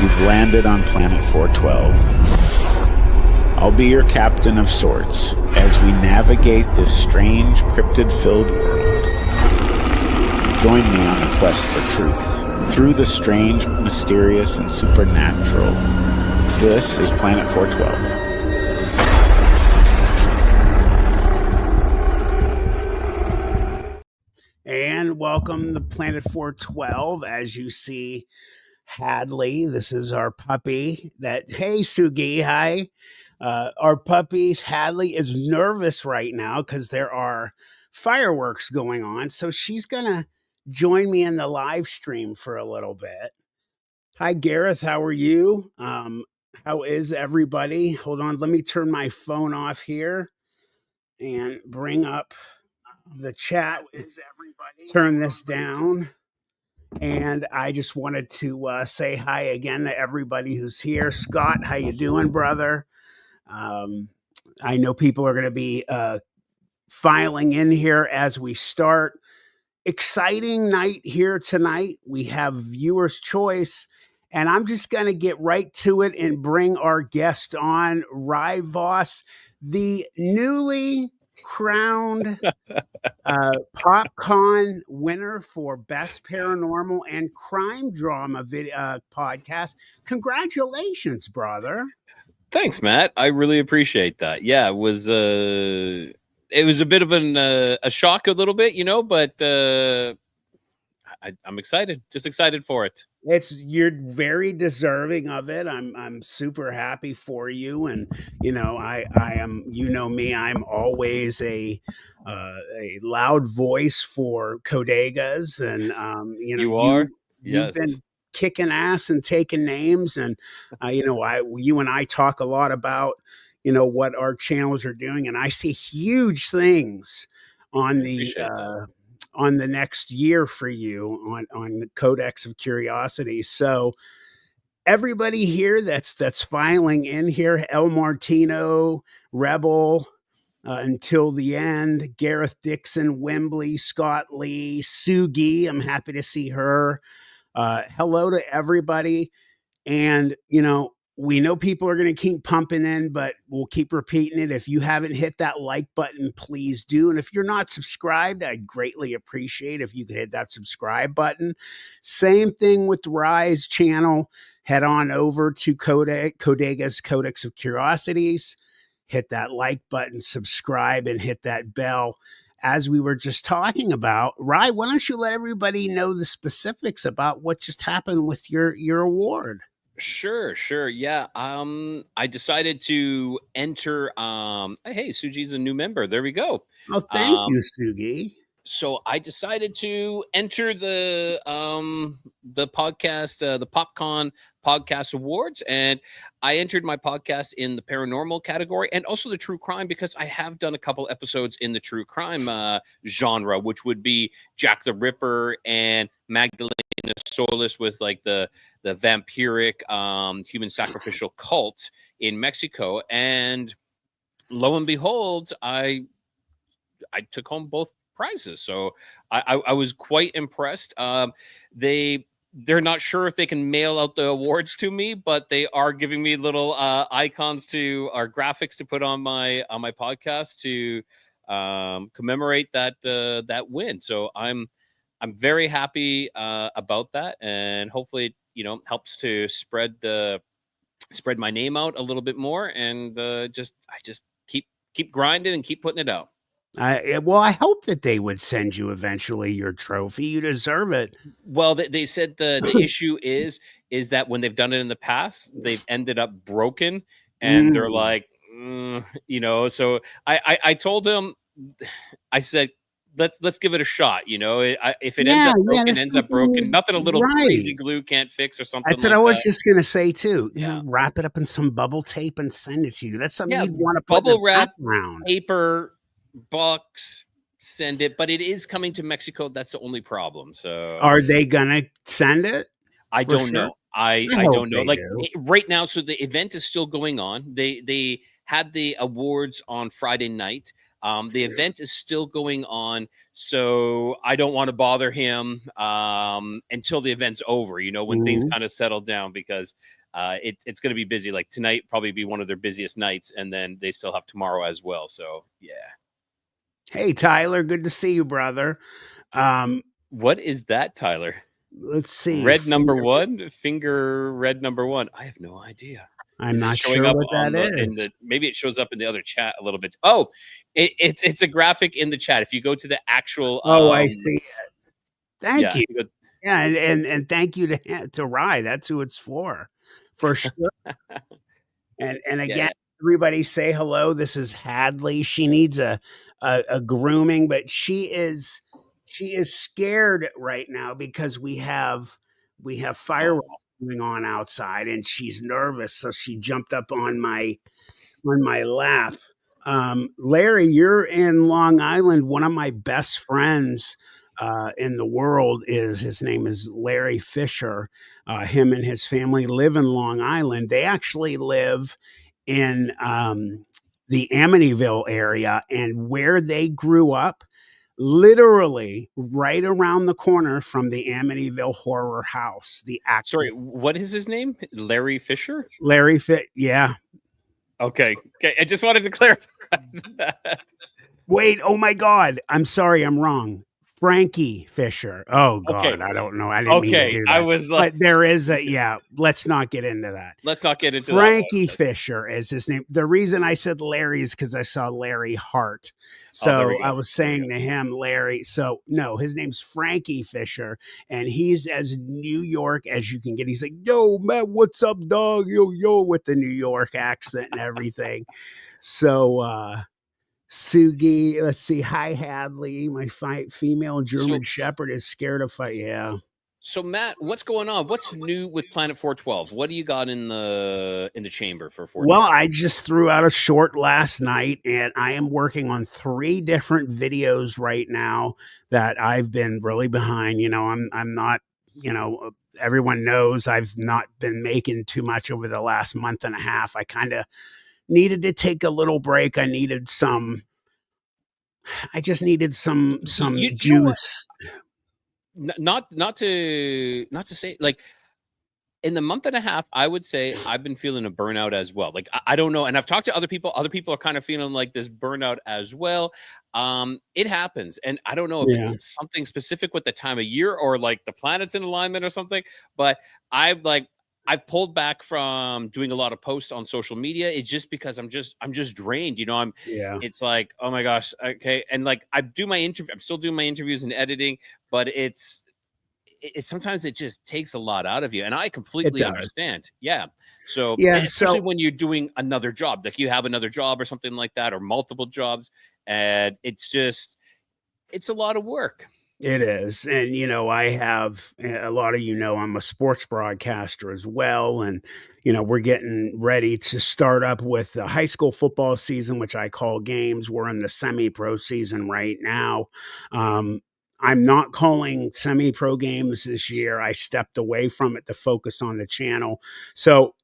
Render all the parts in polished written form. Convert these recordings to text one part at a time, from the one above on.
You've landed on planet 412. I'll be your captain of sorts as we navigate this strange, cryptid-filled world. Join me on the quest for truth, through the strange, mysterious, and supernatural. This is Planet 412. And welcome to Planet 412. As you see, Hadley, this is our puppy that, hey, Sugi, hi. Our puppy, Hadley, is nervous right now because there are fireworks going on. So she's going to join me in the live stream for a little bit. Hi, Gareth. How are you? How is everybody? Hold on. Let me turn my phone off here and bring up the chat. Turn this down. And I just wanted to say hi again to everybody who's here. Scott, how you doing, brother? I know people are going to be filing in here as we start. Exciting night here tonight. We have viewer's choice, and I'm just going to get right to it and bring our guest on, VOSS, the newly crowned POPCON winner for Best Paranormal and Crime Drama podcast. Congratulations, brother. Thanks, Matt. I really appreciate that. Yeah, it was a bit of a shock a little bit, but I'm excited. Just excited for it. You're very deserving of it. I'm super happy for you, and I am. Me. I'm always a loud voice for CODEGA'S, and you've been kicking ass and taking names, and you and I talk a lot about what our channels are doing, and I see huge things on the next year for you on the Codex of Curiosities. So everybody here that's filing in here, El Martino, Rebel, Until the End, Gareth Dixon, Wembley, Scott Lee, Sugi, I'm happy to see her. Hello to everybody. And, we know people are going to keep pumping in, but we'll keep repeating it. If you haven't hit that like button, please do. And if you're not subscribed, I'd greatly appreciate if you could hit that subscribe button. Same thing with the Rise channel. Head on over to CODEGA'S Codex of Curiosities. Hit that like button, subscribe, and hit that bell. As we were just talking about, Rye, why don't you let everybody know the specifics about what just happened with your award? Sure. Yeah. I decided to enter. Hey, Sugi's a new member. There we go. Oh, thank you, Sugi. So I decided to enter the podcast, the PopCon Podcast Awards, and I entered my podcast in the paranormal category and also the true crime, because I have done a couple episodes in the true crime genre, which would be Jack the Ripper and Magdalena Solis with like the vampiric human sacrificial cult in Mexico. And lo and behold, I took home both prizes. So I was quite impressed. They're not sure if they can mail out the awards to me, but they are giving me little icons or graphics to put on my podcast to commemorate that win. So I'm very happy about that, and hopefully helps to spread my name out a little bit more, and I just keep grinding and keep putting it out. I hope that they would send you eventually your trophy. You deserve it. Well, they said the issue is that when they've done it in the past, they've ended up broken, and they're like, So I told them, I said, let's give it a shot. If it ends up broken, nothing a little crazy glue can't fix or something. That's what I was just gonna say too. Wrap it up in some bubble tape and send it to you. That's something you'd want to put bubble in the wrap, background. Paper box, send it. But it is coming to Mexico. That's the only problem. So are they gonna send it? I don't know. I don't know. Like right now, so the event is still going on. They had the awards on Friday night. The event is still going on, so I don't want to bother him until the event's over, you know, when things Mhm. kind of settle down, because it's going to be busy. Like tonight, probably be one of their busiest nights, and then they still have tomorrow as well. So yeah. Hey, Tyler, good to see you, brother. Um, What is that, Tyler? let's see. Red number one, finger red number one. I have no idea. I'm Is it not showing sure up what on that the in is. the maybe it shows up in the other chat a little bit. Oh, it's a graphic in the chat. If you go to the actual Oh, I see. Thank yeah, you. if you Yeah, and thank you to Rye. That's who it's for sure. go, And again, yeah. everybody say hello. This is Hadley. She needs a grooming, but she is scared right now because we have fireworks Oh, going on outside, and she's nervous. So she jumped up on my lap. Larry, you're in Long Island. One of my best friends in the world is his name is Larry Fisher. Him and his family live in Long Island. They actually live in the Amityville area, and where they grew up, literally right around the corner from the Amityville horror house. The sorry, actual what is his name? Larry Fisher? Larry Fit, yeah. Okay. Okay. I just wanted to clarify that. Wait, oh my God. I'm sorry, I'm wrong. Frankie Fisher. Oh Okay. God, I don't know. I didn't mean to Okay. do I that. was like, But there is yeah, let's not get into that. let's not get into that Frankie one. Fisher is his name. The reason I said Larry is because I saw Larry Hart. Oh, there we So I go. was There we go. saying to him, Larry. So no, his name's Frankie Fisher, and he's as New York as you can get. He's like, yo, man, what's up, dog? Yo, yo, with the New York accent and everything. So Sugi, let's see. Hi, Hadley. My female So German Shepherd is scared of fight. Yeah. so Matt, what's going on? What's new with Planet 412? What do you got in the chamber for Well, 412? I just threw out a short last night, and I am working on 3 different videos right now that I've been really behind. I'm not. Everyone knows I've not been making too much over the last month and a half. I kind of needed to take a little break. I needed some. I just needed some You know what? juice. Not to say like in the month and a half, I would say I've been feeling a burnout as well. Like I don't know, and I've talked to other people. Other people are kind of feeling like this burnout as well. It happens, and I don't know if Yeah. it's something specific with the time of year or like the planets in alignment or something. But I've like I've pulled back from doing a lot of posts on social media. It's just because I'm just drained. You know, Yeah. it's like, oh my gosh, okay, and like I do my interview. I'm still doing my interviews and editing, but sometimes it just takes a lot out of you, and I It completely does. understand. Yeah. So, Yeah. especially So when you're doing another job, like you have another job or something like that, or multiple jobs, and it's a lot of work. it is. And, I have a lot of I'm a sports broadcaster as well. And, we're getting ready to start up with the high school football season, which I call games. We're in the semi pro season right now. Um, I'm not calling semi pro games this year. I stepped away from it to focus on the channel. So,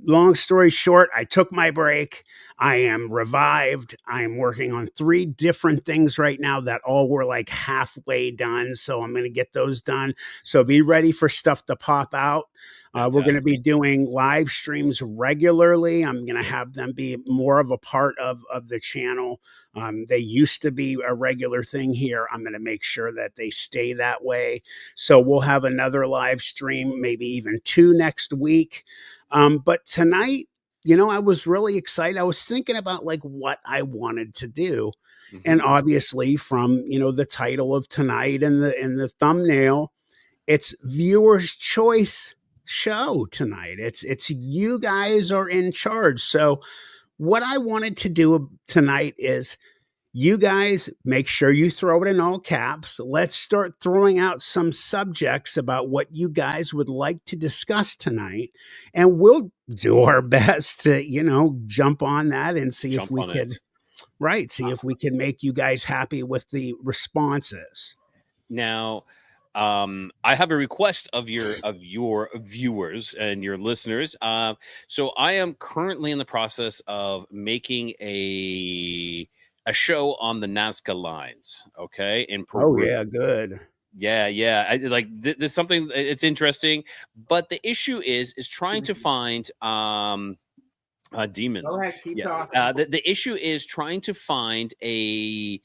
long story short, I took my break. I am revived. I am working on 3 different things right now that all were like halfway done. So I'm going to get those done. So be ready for stuff to pop out. We're going to Fantastic. be doing live streams regularly. I'm going to have them be more of a part of the channel. They used to be a regular thing here. I'm going to make sure that they stay that way. So we'll have another live stream, maybe even 2 next week. But tonight, I was really excited. I was thinking about like what I wanted to do. And Hmm. obviously from, the title of tonight and the thumbnail, it's viewers choice show tonight. It's you guys are in charge. So what I wanted to do tonight is you guys make sure you throw it in all caps. Let's start throwing out some subjects about what you guys would like to discuss tonight. And we'll do our best to, jump on that and see if Jump we on could, it. right, see if we can make you guys happy with the responses. Now, I have a request of your viewers and your listeners. So I am currently in the process of making a show on the Nazca lines, okay, in Oh Peru. yeah, good. Yeah, yeah. Like there's something. It's interesting, but the issue is trying to find demons. Go ahead, keep Yes. talking. The issue is trying to find a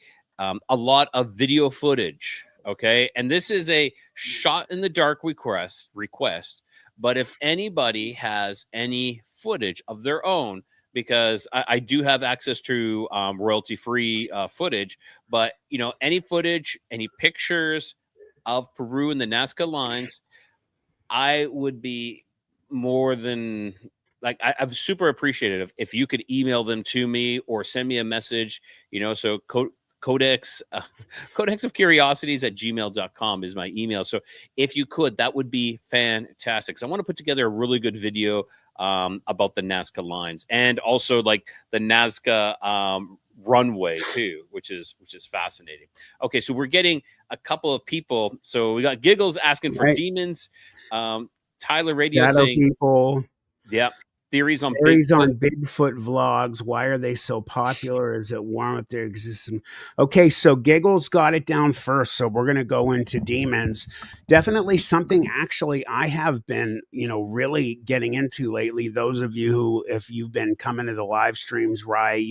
lot of video footage. Okay, and this is a shot in the dark request. But if anybody has any footage of their own, because I do have access to royalty free footage, but any footage, any pictures of Peru and the Nazca lines, I would be more than like I'm super appreciative if you could email them to me or send me a message. So Codex, Codex of Curiosities at gmail.com is my email. So if you could, that would be fantastic. So I want to put together a really good video about the Nazca lines and also like the Nazca runway too, which is fascinating. Okay, so we're getting a couple of people. So we got Giggles asking for Right. demons. Tyler Radio Shadow saying, people. "Yep, theories on Theories Bigfoot." on Bigfoot vlogs. Why are they so popular? Is it warm up their existence? Okay, so Giggles got it down first. So we're going to go into demons. Definitely something actually I have been, really getting into lately. Those of you who, if you've been coming to the live streams, Rye,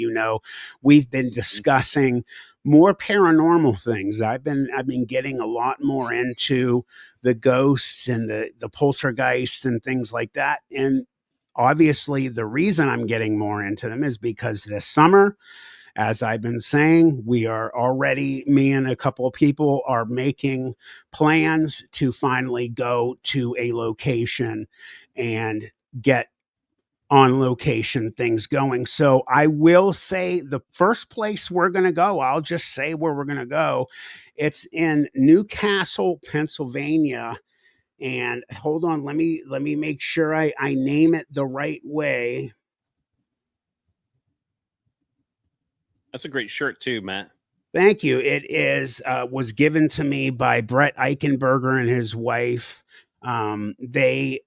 we've been discussing more paranormal things. I've been getting a lot more into the ghosts and the poltergeists and things like that. And obviously, the reason I'm getting more into them is because this summer, as I've been saying, we are already, me and a couple of people are making plans to finally go to a location and get on location things going. So I will say the first place we're going to go, I'll just say where we're going to go. It's in Newcastle, Pennsylvania. And hold on, let me make sure I name it the right way. That's a great shirt too, Matt. Thank you. It is was given to me by Brett Eichenberger and his wife. They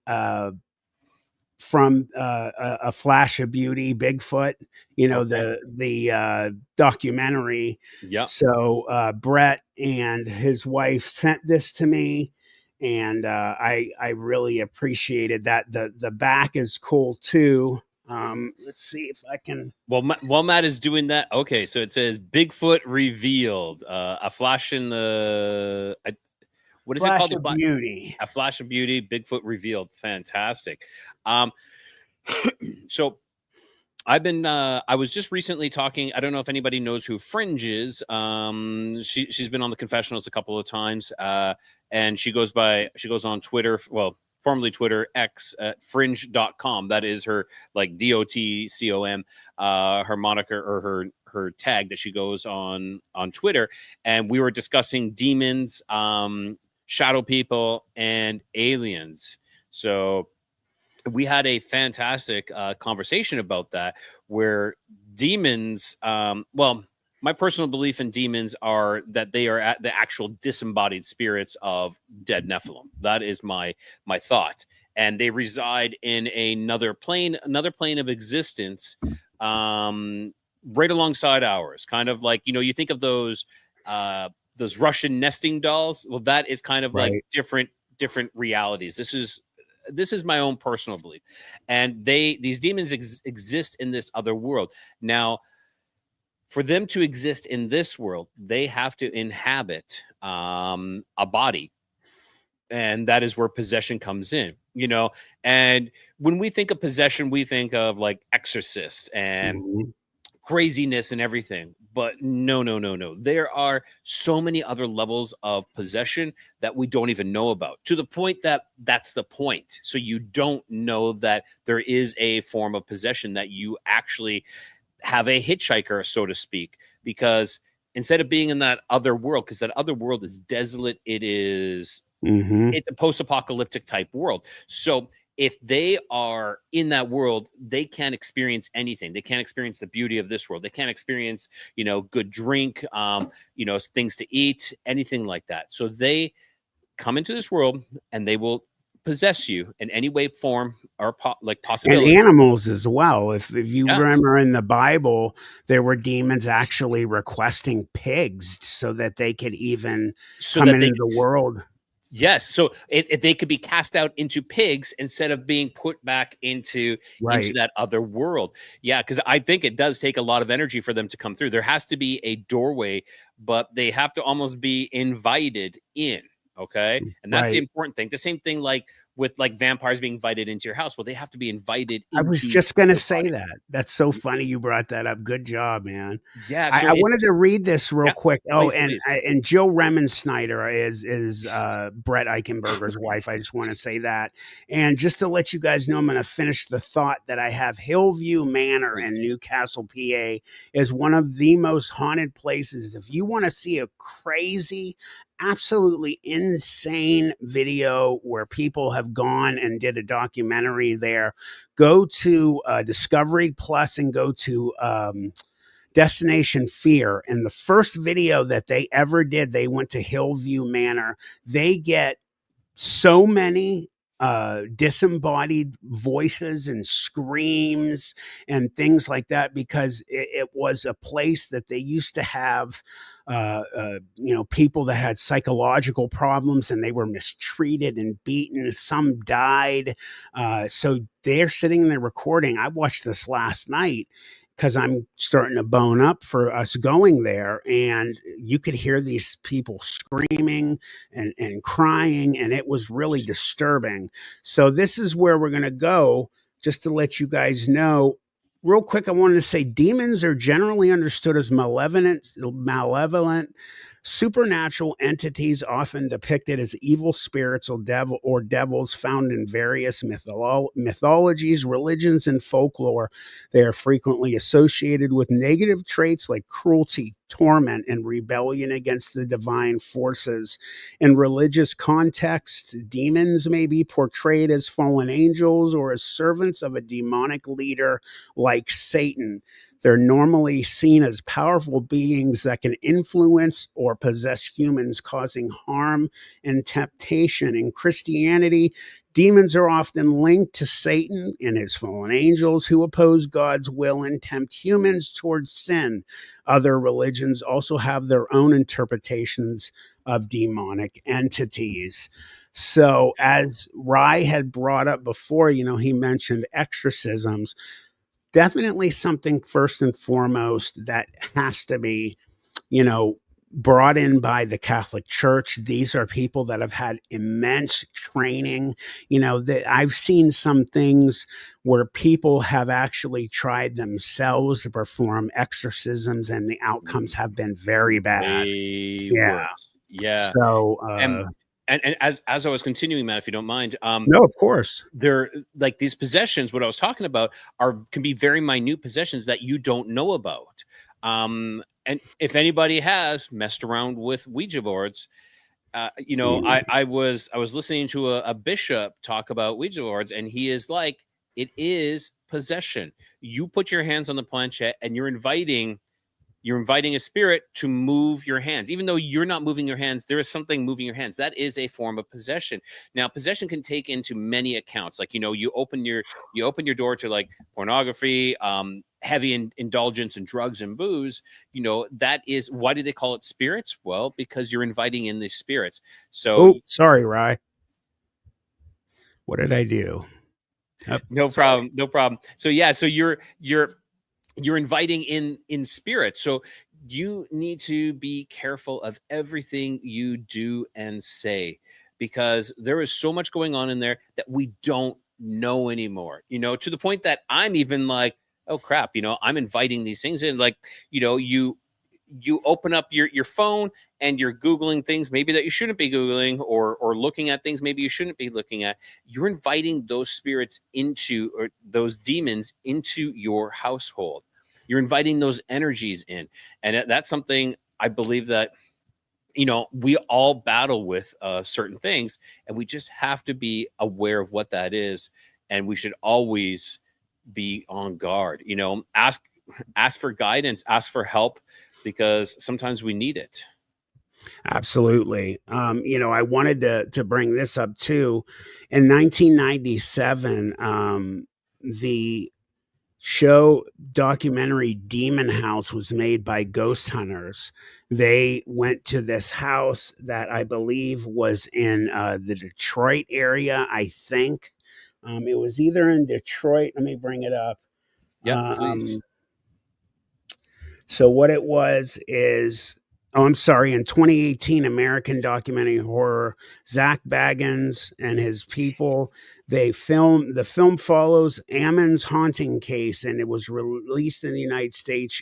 from a Flash of Beauty, Bigfoot, Okay. the documentary. Yep. So Brett and his wife sent this to me, and I really appreciated that. The back is cool too. Let's see if I can. While Matt is doing that, okay, so it says Bigfoot revealed, a flash in the what is it Flash called? of Beauty. A flash of beauty, Bigfoot revealed. Fantastic. So I was just recently talking. I don't know if anybody knows who Fringe is. She's been on the confessionals a couple of times, and she goes on Twitter. Well, formerly Twitter, X at fringe.com. That is her like DOTCOM, her moniker or her tag that she goes on Twitter. And we were discussing demons, shadow people, and aliens. So we had a fantastic conversation about that, where demons, my personal belief in demons are that they are the actual disembodied spirits of dead Nephilim. That is my thought, and they reside in another plane of existence, right alongside ours. Kind of like you think of those Russian nesting dolls. Well, that is kind of like Right. different realities. This is my own personal belief, and these demons exist in this other world. Now, for them to exist in this world, they have to inhabit a body, and that is where possession comes in. And when we think of possession, we think of like Exorcist and Mhm. craziness and everything. But no. There are so many other levels of possession that we don't even know about, to the point that that's the point. So you don't know that there is a form of possession, that you actually have a hitchhiker, so to speak, because instead of being in that other world, because that other world is desolate, it's a post-apocalyptic type world. So if they are in that world, they can't experience anything. They can't experience the beauty of this world. They can't experience, good drink, things to eat, anything like that. So they come into this world and they will possess you in any way, form, or like And possibility. animals as well. If you Yes. remember in the Bible, there were demons actually requesting pigs so that they could even So come that they into could the world. yes, so if they could be cast out into pigs instead of being put back into Right. that other world. Yeah, because I think it does take a lot of energy for them to come through. There has to be a doorway, but they have to almost be invited in. Okay, and that's the Right. important thing. The same thing like with like vampires being invited into your house. Well, they have to be invited I was into just gonna your say body. that. That's so funny you brought that up. Good job, man. Yeah, I, so I wanted it's to read this real yeah, quick. Oh, please, and please. and Jill Remensnyder is Brett Eichenberger's wife. I just want to say that. And just to let you guys know, I'm going to finish the thought that I have. Hillview Manor Please in do. Newcastle, PA, is one of the most haunted places. If you want to see a crazy, absolutely insane video where people have gone and did a documentary there, go to Discovery Plus and go to Destination Fear. And the first video that they ever did, they went to Hillview Manor. They get so many disembodied voices and screams and things like that because it was a place that they used to have people that had psychological problems and they were mistreated and beaten. Some died. So they're sitting there recording. I watched this last night because I'm starting to bone up for us going there. And you could hear these people screaming and crying, and it was really disturbing. So, this is where we're going to go just to let you guys know. Real quick, I wanted to say demons are generally understood as malevolent, supernatural entities, often depicted as evil spirits or devils found in various mythologies, religions, and folklore. They are frequently associated with negative traits like cruelty, torment, and rebellion against the divine forces. In religious contexts, demons may be portrayed as fallen angels or as servants of a demonic leader like Satan. They're normally seen as powerful beings that can influence or possess humans, causing harm and temptation. In Christianity, demons are often linked to Satan and his fallen angels who oppose God's will and tempt humans towards sin. Other religions also have their own interpretations of demonic entities. So, as Rye had brought up before, he mentioned exorcisms. Definitely something first and foremost that has to be, you know, brought in by the Catholic Church. These are people that have had immense training. That I've seen some things where people have actually tried themselves to perform exorcisms and the outcomes have been very bad. Way Yeah. worse. Yeah. So, And and as I was continuing, Matt, if you don't mind, no, of course. they're like these possessions, what I was talking about can be very minute possessions that you don't know about. And if anybody has messed around with Ouija boards, Mm. I was listening to a bishop talk about Ouija boards, and he is like, it is possession. You put your hands on the planchette and you're inviting a spirit to move your hands. Even though you're not moving your hands, there is something moving your hands. That is a form of possession. Now, possession can take into many accounts. Like, you open your door to like pornography, heavy indulgence in drugs and booze. That is, why do they call it spirits? Well, because you're inviting in these spirits. So Oh, sorry, Rye. What did I do? Oh, no sorry. problem, no problem. So yeah, so you're inviting in spirit. So you need to be careful of everything you do and say, because there is so much going on in there that we don't know anymore, to the point that I'm even like, oh crap, I'm inviting these things in. Like, you open up your phone and you're googling things maybe that you shouldn't be googling, or looking at things maybe you shouldn't be looking at. You're inviting those spirits into, or those demons into, your household. You're inviting those energies in. And that's something I believe that we all battle with certain things, and we just have to be aware of what that is. And we should always be on guard. Ask for guidance, ask for help, because sometimes we need it. Absolutely. I wanted to bring this up too. In 1997, the show documentary Demon House was made by ghost hunters. They went to this house that I believe was in the Detroit area, I think. It was either in Detroit. Let me bring it up. Yeah, please. Um, so what it was is, oh, I'm sorry, in 2018, American documentary horror, Zach Baggins and his people, the film follows Ammon's haunting case, and it was released in the United States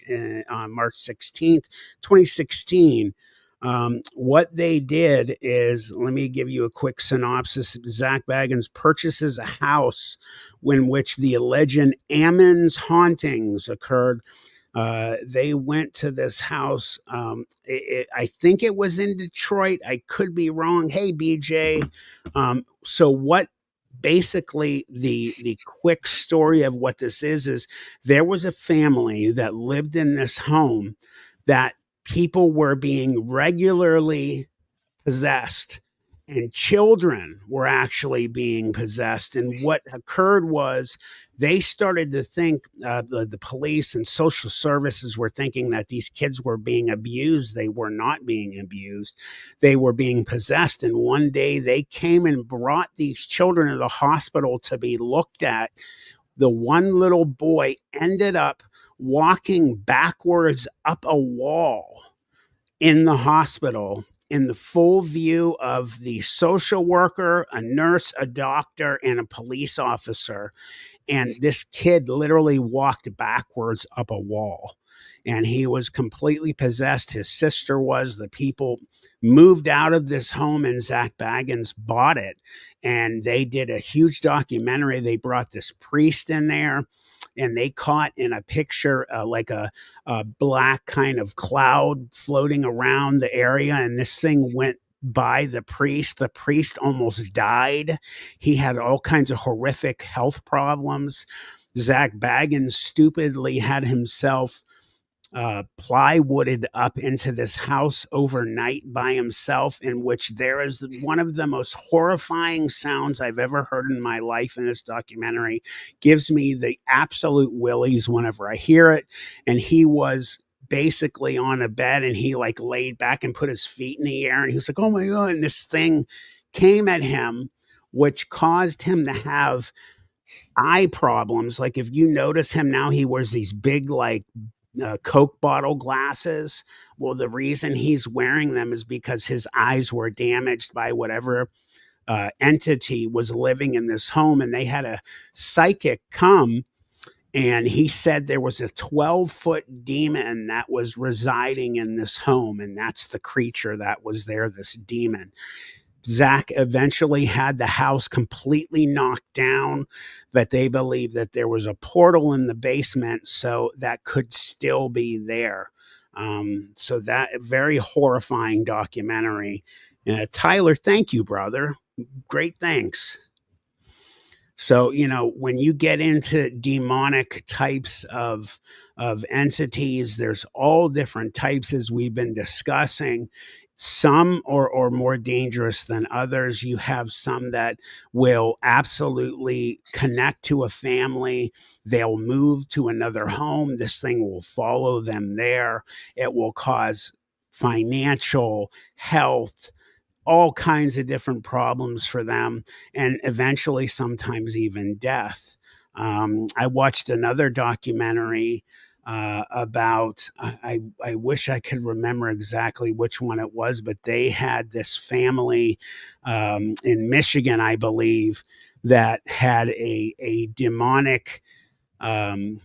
on March 16th, 2016. What they did is, let me give you a quick synopsis. Zach Baggins purchases a house in which the alleged Ammon's hauntings occurred. They went to this house. I think it was in Detroit. I could be wrong. Hey, BJ. So what? Basically, the quick story of what this is there was a family that lived in this home that people were being regularly possessed, and children were actually being possessed. And what occurred was they started to think, the police and social services were thinking that these kids were being abused. They were not being abused, they were being possessed. And one day they came and brought these children to the hospital to be looked at. The one little boy ended up walking backwards up a wall in the hospital, in the full view of the social worker, a nurse, a doctor, and a police officer. And this kid literally walked backwards up a wall, and he was completely possessed. His sister was. The people moved out of this home, and Zach Baggins bought it. And they did a huge documentary. They brought this priest in there, and they caught in a picture like a black kind of cloud floating around the area. And this thing went by the priest. The priest almost died. He had all kinds of horrific health problems. Zach Baggins stupidly had himself plywooded up into this house overnight by himself, in which there is one of the most horrifying sounds I've ever heard in my life. In this documentary, gives me the absolute willies whenever I hear it. And he was basically on a bed, and he like laid back and put his feet in the air, and he was like, oh my God. And this thing came at him, which caused him to have eye problems. Like, if you notice him now, he wears these big like Coke bottle glasses. Well, the reason he's wearing them is because his eyes were damaged by whatever entity was living in this home. And they had a psychic come, and he said there was a 12-foot demon that was residing in this home. And that's the creature that was there, this demon. Zach eventually had the house completely knocked down, but they believe that there was a portal in the basement, so that could still be there. So that very horrifying documentary. Tyler, thank you, brother. Great, thanks. So, when you get into demonic types of entities, there's all different types, as we've been discussing. Some are more dangerous than others. You have some that will absolutely connect to a family. They'll move to another home. This thing will follow them there. It will cause financial, health, all kinds of different problems for them, and eventually sometimes even death. I watched another documentary about, I wish I could remember exactly which one it was, but they had this family in Michigan, I believe, that had a demonic um,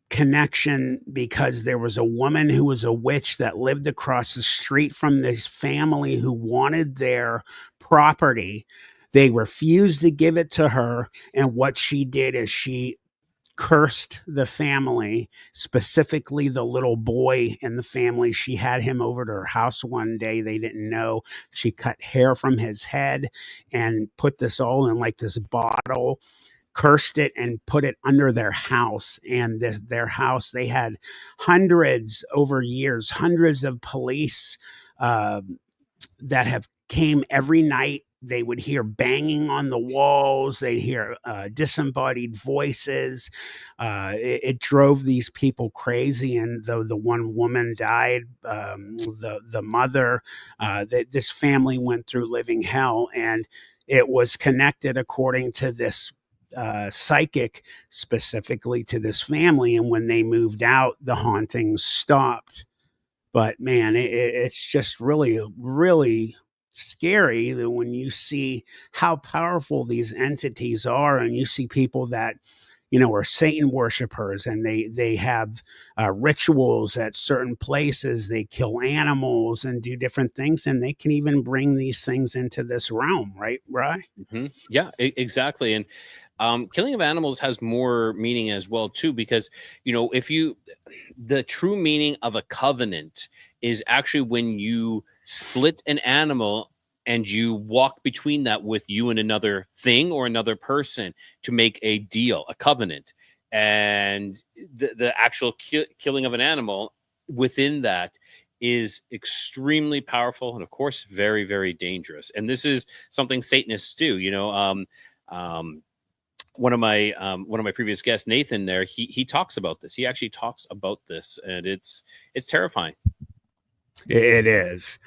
connection, because there was a woman who was a witch that lived across the street from this family who wanted their property. They refused to give it to her. And what she did is she cursed the family, specifically the little boy in the family. She had him over to her house one day. They didn't know. She cut hair from his head and put this all in like this bottle, cursed it and put it under their house. And their house, they had hundreds over years, hundreds of police uh, that have came every night. They would hear banging on the walls. They'd hear disembodied voices. It drove these people crazy. And the one woman died, the mother. This family went through living hell, and it was connected according to this psychic, specifically to this family. And when they moved out, the hauntings stopped. But man, it's just really, really scary that when you see how powerful these entities are, and you see people that are Satan worshipers, and they have rituals at certain places. They kill animals and do different things, and they can even bring these things into this realm, right? Right? Yeah, exactly. And killing of animals has more meaning as well too, because if you the true meaning of a covenant is actually when you split an animal and you walk between that with you and another thing or another person to make a deal, a covenant. And the actual killing of an animal within that is extremely powerful and, of course, very, very dangerous. And this is something Satanists do. Um, one of my previous guests, Nathan, there, he talks about this. He actually talks about this, and it's terrifying. It is.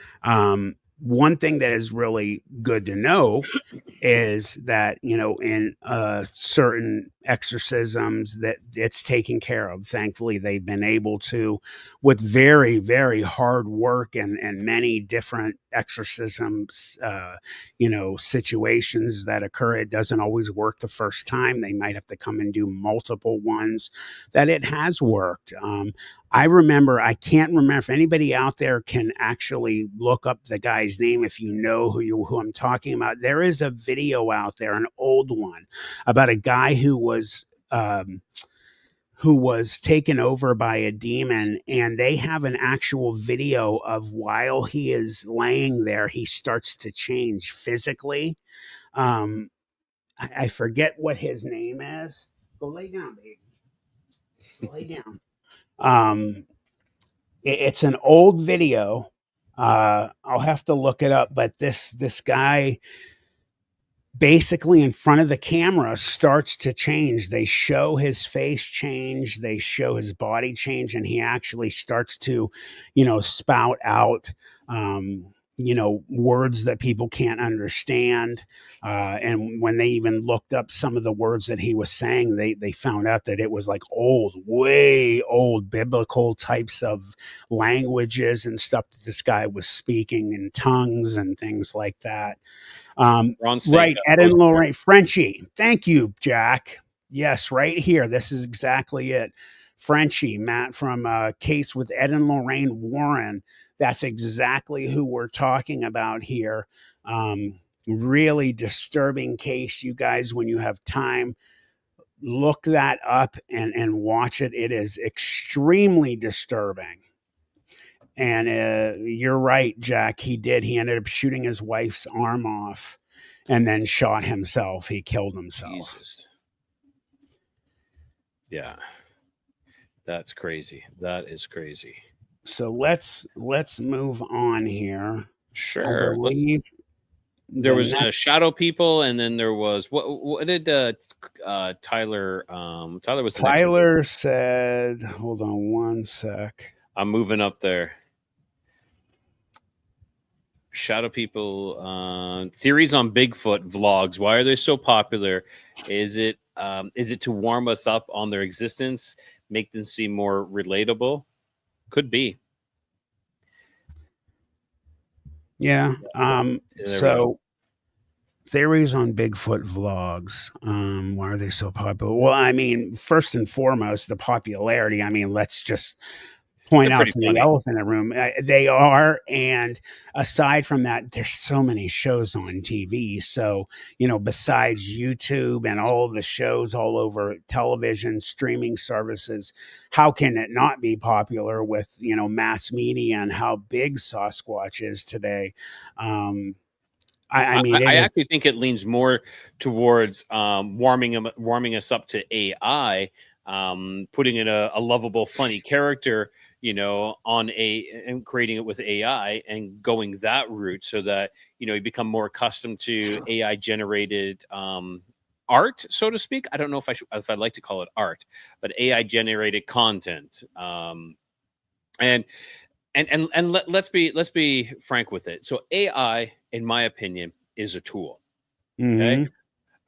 One thing that is really good to know is that in certain exorcisms that it's taken care of. Thankfully, they've been able to, with very, very hard work and many different exorcisms, situations that occur. It doesn't always work the first time. They might have to come and do multiple ones. That it has worked. I can't remember if anybody out there can actually look up the guy's name. If you know who I'm talking about, there is a video out there, an old one, about a guy who was taken over by a demon, and they have an actual video of while he is laying there, he starts to change physically. I forget what his name is. Go lay down, baby. Go lay down. It's an old video. I'll have to look it up, but this guy basically in front of the camera starts to change. They show his face change, they show his body change, and he actually starts to, spout out, words that people can't understand. And when they even looked up some of the words that he was saying, they found out that it was like old, way old biblical types of languages and stuff that this guy was speaking in tongues and things like that. Ron Right, Sanka Ed and posted there. Lorraine Frenchie. Thank you, Jack. Yes, right here. This is exactly it. Frenchie, Matt from Case with Ed and Lorraine Warren. That's exactly who we're talking about here. Really disturbing case. You guys, when you have time, look that up and watch it. It is extremely disturbing. And you're right, Jack. He did. He ended up shooting his wife's arm off and then shot himself. He killed himself. Jesus. Yeah. That's crazy. That is crazy. So let's move on here. Sure. There the was next Shadow People, and then there was what did Tyler Tyler was the next one. Tyler said, hold on one sec. I'm moving up there. Shadow People, theories on Bigfoot vlogs. Why are they so popular? Is it to warm us up on their existence, make them seem more relatable? Could be. Yeah. There we go. So theories on Bigfoot vlogs. Why are they so popular? Well, I mean, first and foremost, the popularity. I mean, let's just point They're out pretty to the funny. elephant in the room. They are. And aside from that, there's so many shows on TV. So, besides YouTube and all the shows all over television, streaming services, how can it not be popular with, mass media and how big Sasquatch is today? I mean, it I is. actually think it leans more towards warming us up to AI, putting in a lovable, funny character, on and creating it with AI and going that route so that you become more accustomed to AI generated art, so to speak. I don't know if I'd like to call it art, but AI generated content. And let's be frank with it. So AI, in my opinion, is a tool. Okay.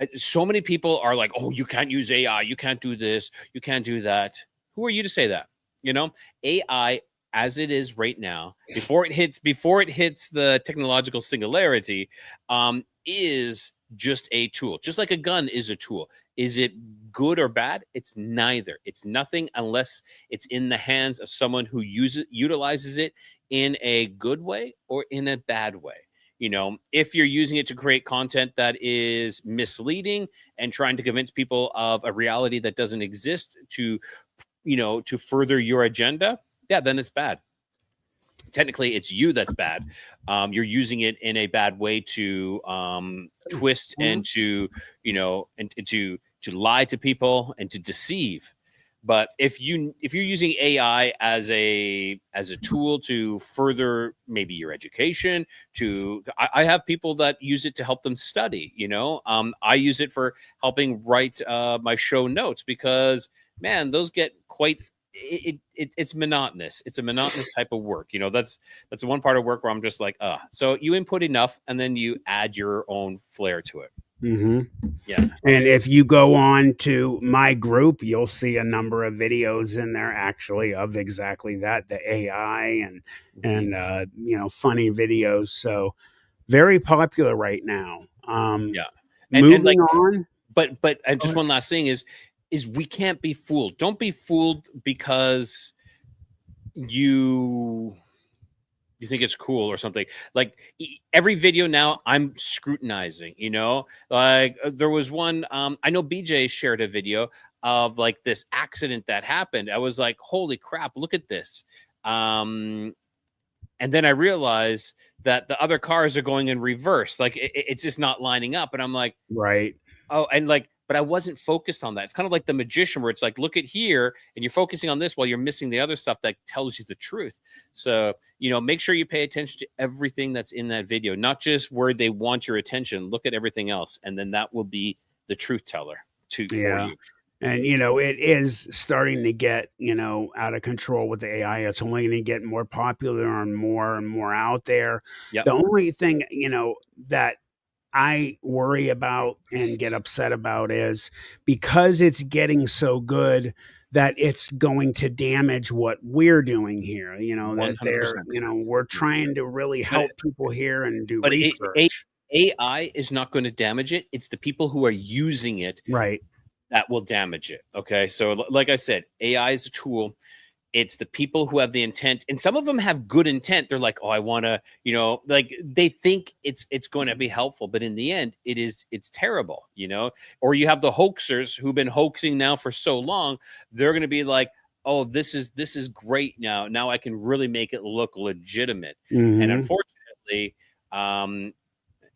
Mhm. So many people are like, oh, you can't use AI, you can't do this, you can't do that. Who are you to say that? AI as it is right now, before it hits the technological singularity, is just a tool, just like a gun is a tool. Is it good or bad? It's neither. It's nothing unless it's in the hands of someone who utilizes it in a good way or in a bad way. If you're using it to create content that is misleading and trying to convince people of a reality that doesn't exist to further your agenda, yeah, then it's bad. Technically, it's you that's bad. You're using it in a bad way to twist and to lie to people and to deceive. But if you're using AI as a tool to further maybe your education, I have people that use it to help them study. I use it for helping write my show notes because man, those get quite it's monotonous. It's a monotonous type of work. That's one part of work where I'm just like, so you input enough and then you add your own flair to it. Mhm. Yeah. And if you go on to my group, you'll see a number of videos in there actually of exactly that, the AI Mhm. funny videos. So very popular right now. Yeah. And Moving like, on. but and Go just ahead. one last thing is we can't be fooled. Don't be fooled because you think it's cool or something. Like every video now I'm scrutinizing, like there was one, I know BJ shared a video of like this accident that happened. I was like, holy crap, look at this. And then I realized that the other cars are going in reverse. Like it's just not lining up. And I'm like, Right. oh, and like, but I wasn't focused on that. It's kind of like the magician where it's like, look at here, and you're focusing on this while you're missing the other stuff that tells you the truth. So, make sure you pay attention to everything that's in that video, not just where they want your attention. Look at everything else, and then that will be the truth teller for Yeah. you. And it is starting to get, out of control with the AI. It's only going to get more popular and more out there. Yep. The only thing, that I worry about and get upset about is because it's getting so good that it's going to damage what we're doing here. That 100%. we're trying to really But help people here and do but research. AI is not going to damage it. It's the people who are using it Right. that will damage it. Okay. So, like I said, AI is a tool. It's the people who have the intent, and some of them have good intent. They're like, oh, I want to, like they think it's going to be helpful, but in the end, it's terrible, Or you have the hoaxers who've been hoaxing now for so long. They're going to be like, oh, this is great now. Now I can really make it look legitimate. And Hmm. unfortunately,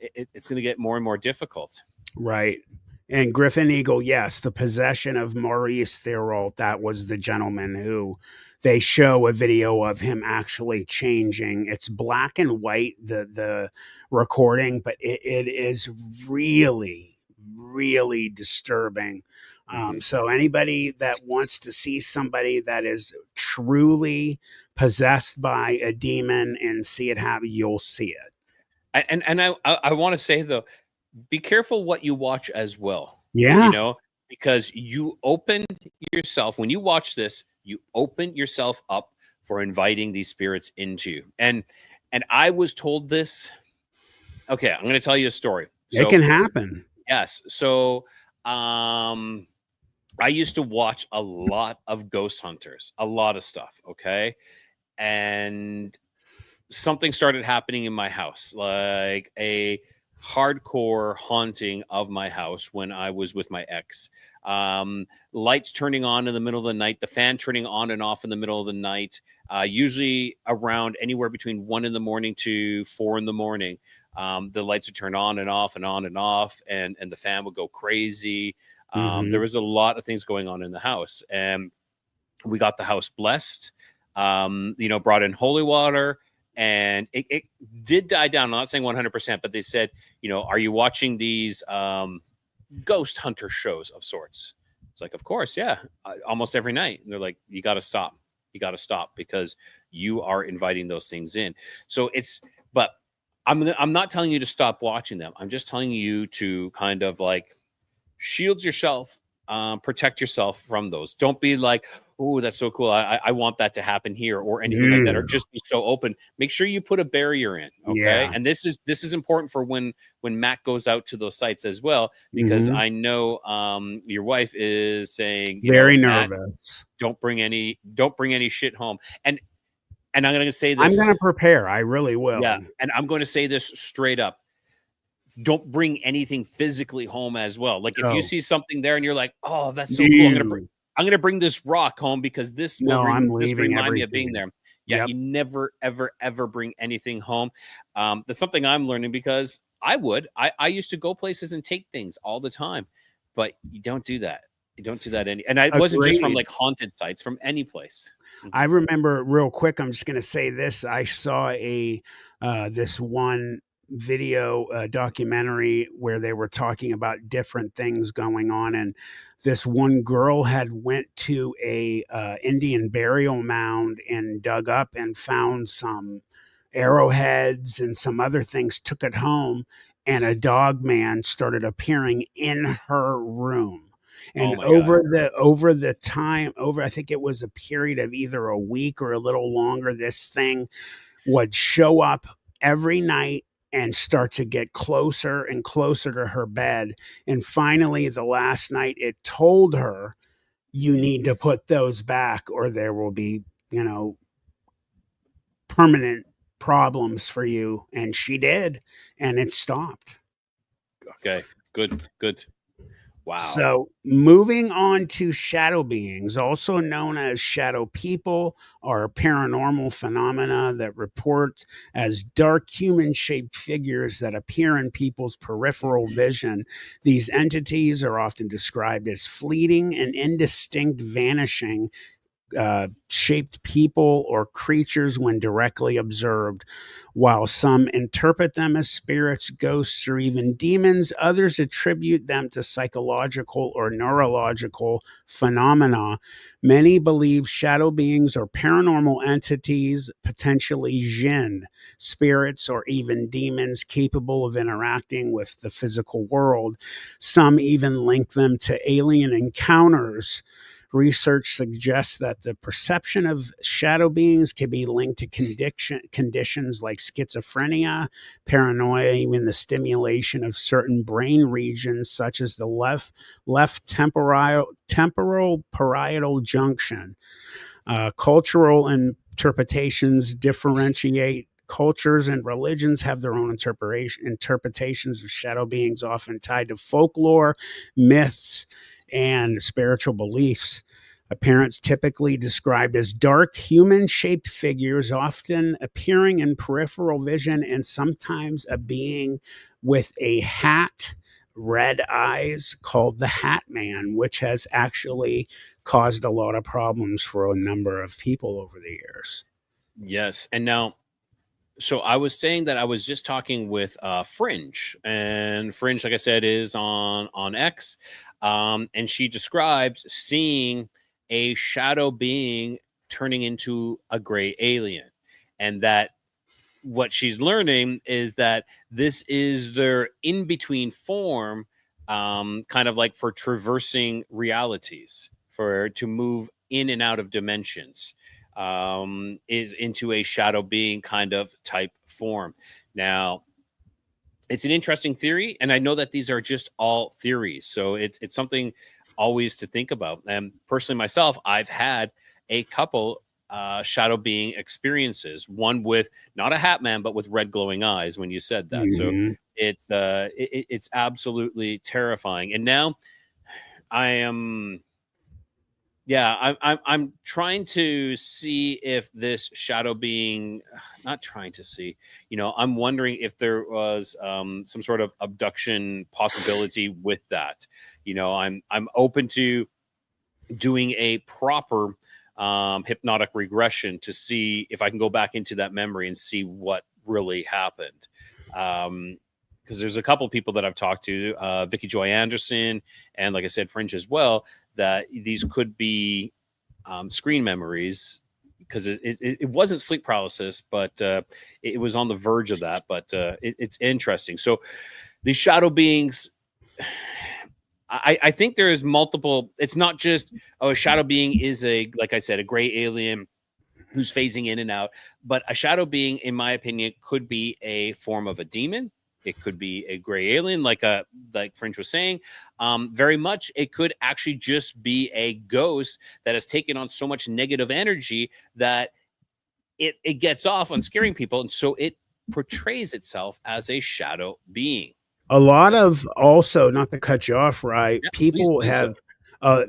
it's going to get more and more difficult. Right. And Griffin Eagle, yes, the possession of Maurice Theriault, that was the gentleman who they show a video of him actually changing. It's black and white, the recording, but it is really, really disturbing. Mhm. So anybody that wants to see somebody that is truly possessed by a demon and see it happen, you'll see it. And I want to say though, be careful what you watch as well, Yeah. because you open yourself when you watch this, you open yourself up for inviting these spirits into you. And I was told this. Okay, I'm going to tell you a story. It So can happen. yes, so um, I used to watch a lot of ghost hunters, a lot of stuff. Okay, and something started happening in my house, like a hardcore haunting of my house when I was with my ex. Lights turning on in the middle of the night, the fan turning on and off in the middle of the night, usually around anywhere between 1 in the morning to 4 in the morning. The lights would turn on and off and on and off, and the fan would go crazy. There Mhm. was a lot of things going on in the house, and we got the house blessed. Brought in holy water, and it did die down. I'm not saying 100%, but they said, are you watching these ghost hunter shows of sorts? It's like, of course, yeah, almost every night. And they're like, you got to stop. You got to stop because you are inviting those things in. So but I'm not telling you to stop watching them. I'm just telling you to kind of like shield yourself, protect yourself from those. Don't be like, oh, that's so cool. I want that to happen here or anything like that, or Mm. just be so open. Make sure you put a barrier in. Okay. Yeah. And this is important for when Matt goes out to those sites as well, because Mhm. I know your wife is saying, Very Matt, nervous. don't bring any shit home. And I'm gonna say I'm this. gonna prepare. I really Yeah, will. and I'm going to say this straight up. Don't bring anything physically home as well. Like if you Oh, see something there and you're like, "Oh, that's so cool. no. I'm going to bring this rock home because this will No, I'm this leaving remind me of being everything. there." Yeah, Yep. you never ever ever bring anything home. That's something I'm learning because I used to go places and take things all the time, but you don't do that. You don't do that and it wasn't just from Agreed. like haunted sites, from any place. I Mhm. remember real quick, I'm just gonna say this. I saw this one video documentary where they were talking about different things going on, and this one girl had went to a Indian burial mound and dug up and found some arrowheads and some other things, took it home, and a dog man started appearing in her room. Oh And my god. over the time, over, I think it was a period of either a week or a little longer, this thing would show up every night and start to get closer and closer to her bed. And finally, the last night, it told her, you need to put those back or there will be, you know, permanent problems for you. And she did, and it stopped. Okay. Good. Good. Wow. So, moving on to shadow beings, also known as shadow people, are paranormal phenomena that report as dark human shaped figures that appear in people's peripheral vision. These entities are often described as fleeting and indistinct, vanishing shaped people or creatures when directly observed. While some interpret them as spirits, ghosts, or even demons, others attribute them to psychological or neurological phenomena. Many believe shadow beings are paranormal entities, potentially jinn, spirits, or even demons capable of interacting with the physical world. Some even link them to alien encounters. Research suggests that the perception of shadow beings can be linked to conditions like schizophrenia, paranoia, even the stimulation of certain brain regions, such as the left temporal parietal junction. Cultural interpretations differentiate. Cultures and religions have their own interpretations of shadow beings, often tied to folklore, myths, and spiritual beliefs. Appearance typically described as dark, human shaped figures, often appearing in peripheral vision, and sometimes a being with a hat, red eyes, called the Hat Man, which has actually caused a lot of problems for a number of people over the years. Yes. And now, so I was saying that I was just talking with Fringe, and Fringe, like I said, is on X, and she describes seeing a shadow being turning into a gray alien, and that what she's learning is that this is their in between form, kind of like for traversing realities, for to move in and out of dimensions, is into a shadow being kind of type form. Now, it's an interesting theory, and I know that these are just all theories, so it's something always to think about. And personally, myself, I've had a couple shadow being experiences. One with not a hat man, but with red glowing eyes. When you said that, so Mhm. it's absolutely terrifying. And now I am Yeah, I'm trying to see if this shadow being, not trying to see, I'm wondering if there was some sort of abduction possibility with that. I'm open to doing a proper hypnotic regression to see if I can go back into that memory and see what really happened. Because there's a couple people that I've talked to, Vicky Joy Anderson, and like I said, Fringe as well, that these could be screen memories, because it wasn't sleep paralysis, but it was on the verge of that. But it's interesting. So these shadow beings, I think there is multiple. It's not just, oh, a shadow being is like I said, a gray alien who's phasing in and out. But a shadow being, in my opinion, could be a form of a demon. It could be a gray alien, like Fringe was saying. Very much, it could actually just be a ghost that has taken on so much negative energy that it gets off on scaring people, and so it portrays itself as a shadow being. A lot Okay. of, also, not to cut you off, right? Yeah, please People do so. have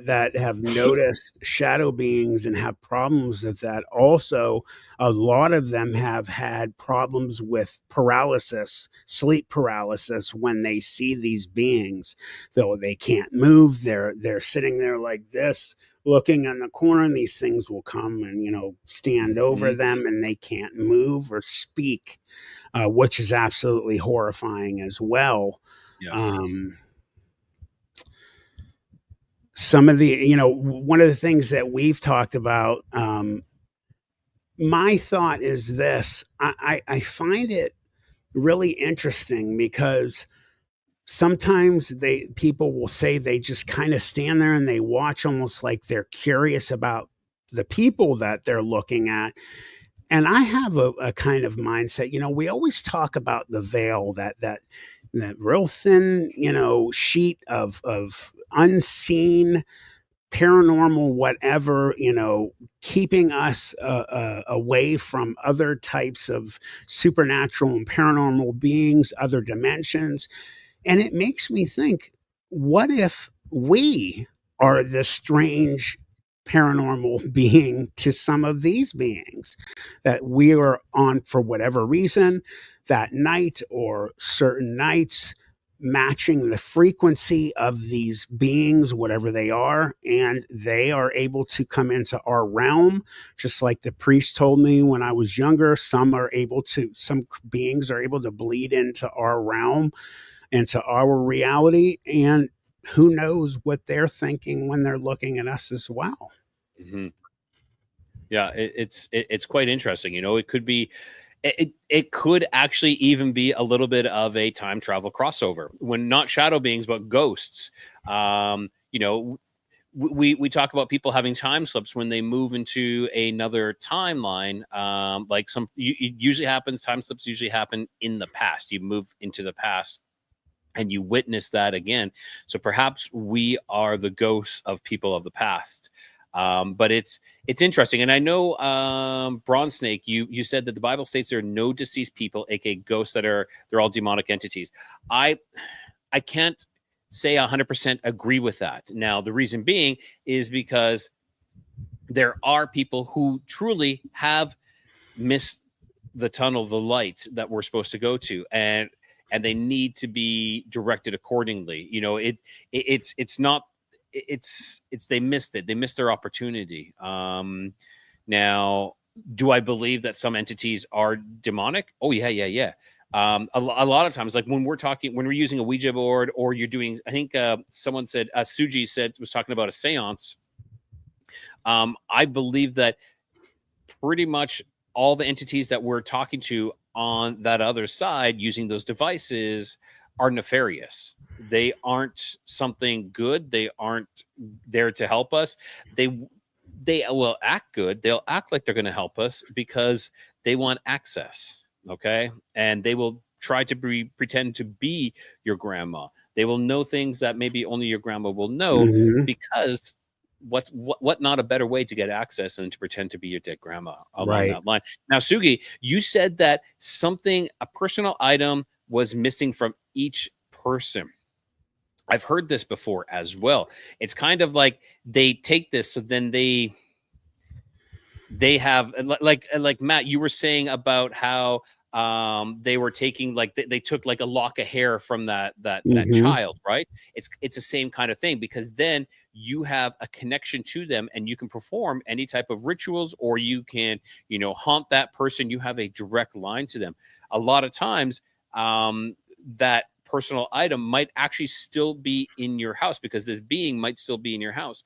that have noticed shadow beings and have problems with that. Also, a lot of them have had problems with paralysis, sleep paralysis, when they see these beings. Though they can't move, they're sitting there like this, looking in the corner, and these things will come and stand over Mhm. them, and they can't move or speak, which is absolutely horrifying as well. Yes. Um, some of the, one of the things that we've talked about, my thought is this: I find it really interesting because sometimes people will say they just kind of stand there and they watch, almost like they're curious about the people that they're looking at. And I have a kind of mindset, we always talk about the veil, that real thin, sheet of unseen paranormal whatever, keeping us away from other types of supernatural and paranormal beings, other dimensions. And it makes me think, what if we are the strange paranormal being to some of these beings, that we are on, for whatever reason, that night or certain nights, matching the frequency of these beings, whatever they are, and they are able to come into our realm, just like the priest told me when I was younger. Some beings are able to bleed into our realm, into our reality, and who knows what they're thinking when they're looking at us as well. Mhm. Yeah, it's quite interesting. It could be, it could actually even be a little bit of a time travel crossover, when not shadow beings but ghosts. We talk about people having time slips when they move into another timeline. Like it usually happens. Time slips usually happen in the past. You move into the past and you witness that again. So perhaps we are the ghosts of people of the past. But it's interesting, and I know, Bronze Snake, you said that the Bible states there are no deceased people, aka ghosts, they're all demonic entities. I I can't say 100% agree with that. Now, the reason being is because there are people who truly have missed the tunnel, the light that we're supposed to go to, and they need to be directed accordingly. It's not, it's they missed it. They missed their opportunity. Now, do I believe that some entities are demonic? Oh yeah, yeah, yeah. A lot of times, like when we're using a Ouija board, or you're doing, I think someone said, Suji was talking about a seance. I believe that pretty much all the entities that we're talking to on that other side using those devices are nefarious. They aren't something good. They aren't there to help us. They they will act good. They'll act like they're going to help us because they want access. Okay, and they will try to pretend to be your grandma. They will know things that maybe only your grandma will know, Hmm. because what not a better way to get access than to pretend to be your dead grandma along Right. that line. Now, Sugi, you said that a personal item was missing from each person. I've heard this before as well. It's kind of like they take this, so then they have like Matt, you were saying about how they were taking like they took like a lock of hair from that Hmm. child, right? It's the same kind of thing, because then you have a connection to them and you can perform any type of rituals, or you can, haunt that person. You have a direct line to them. A lot of times, that personal item might actually still be in your house, because this being might still be in your house.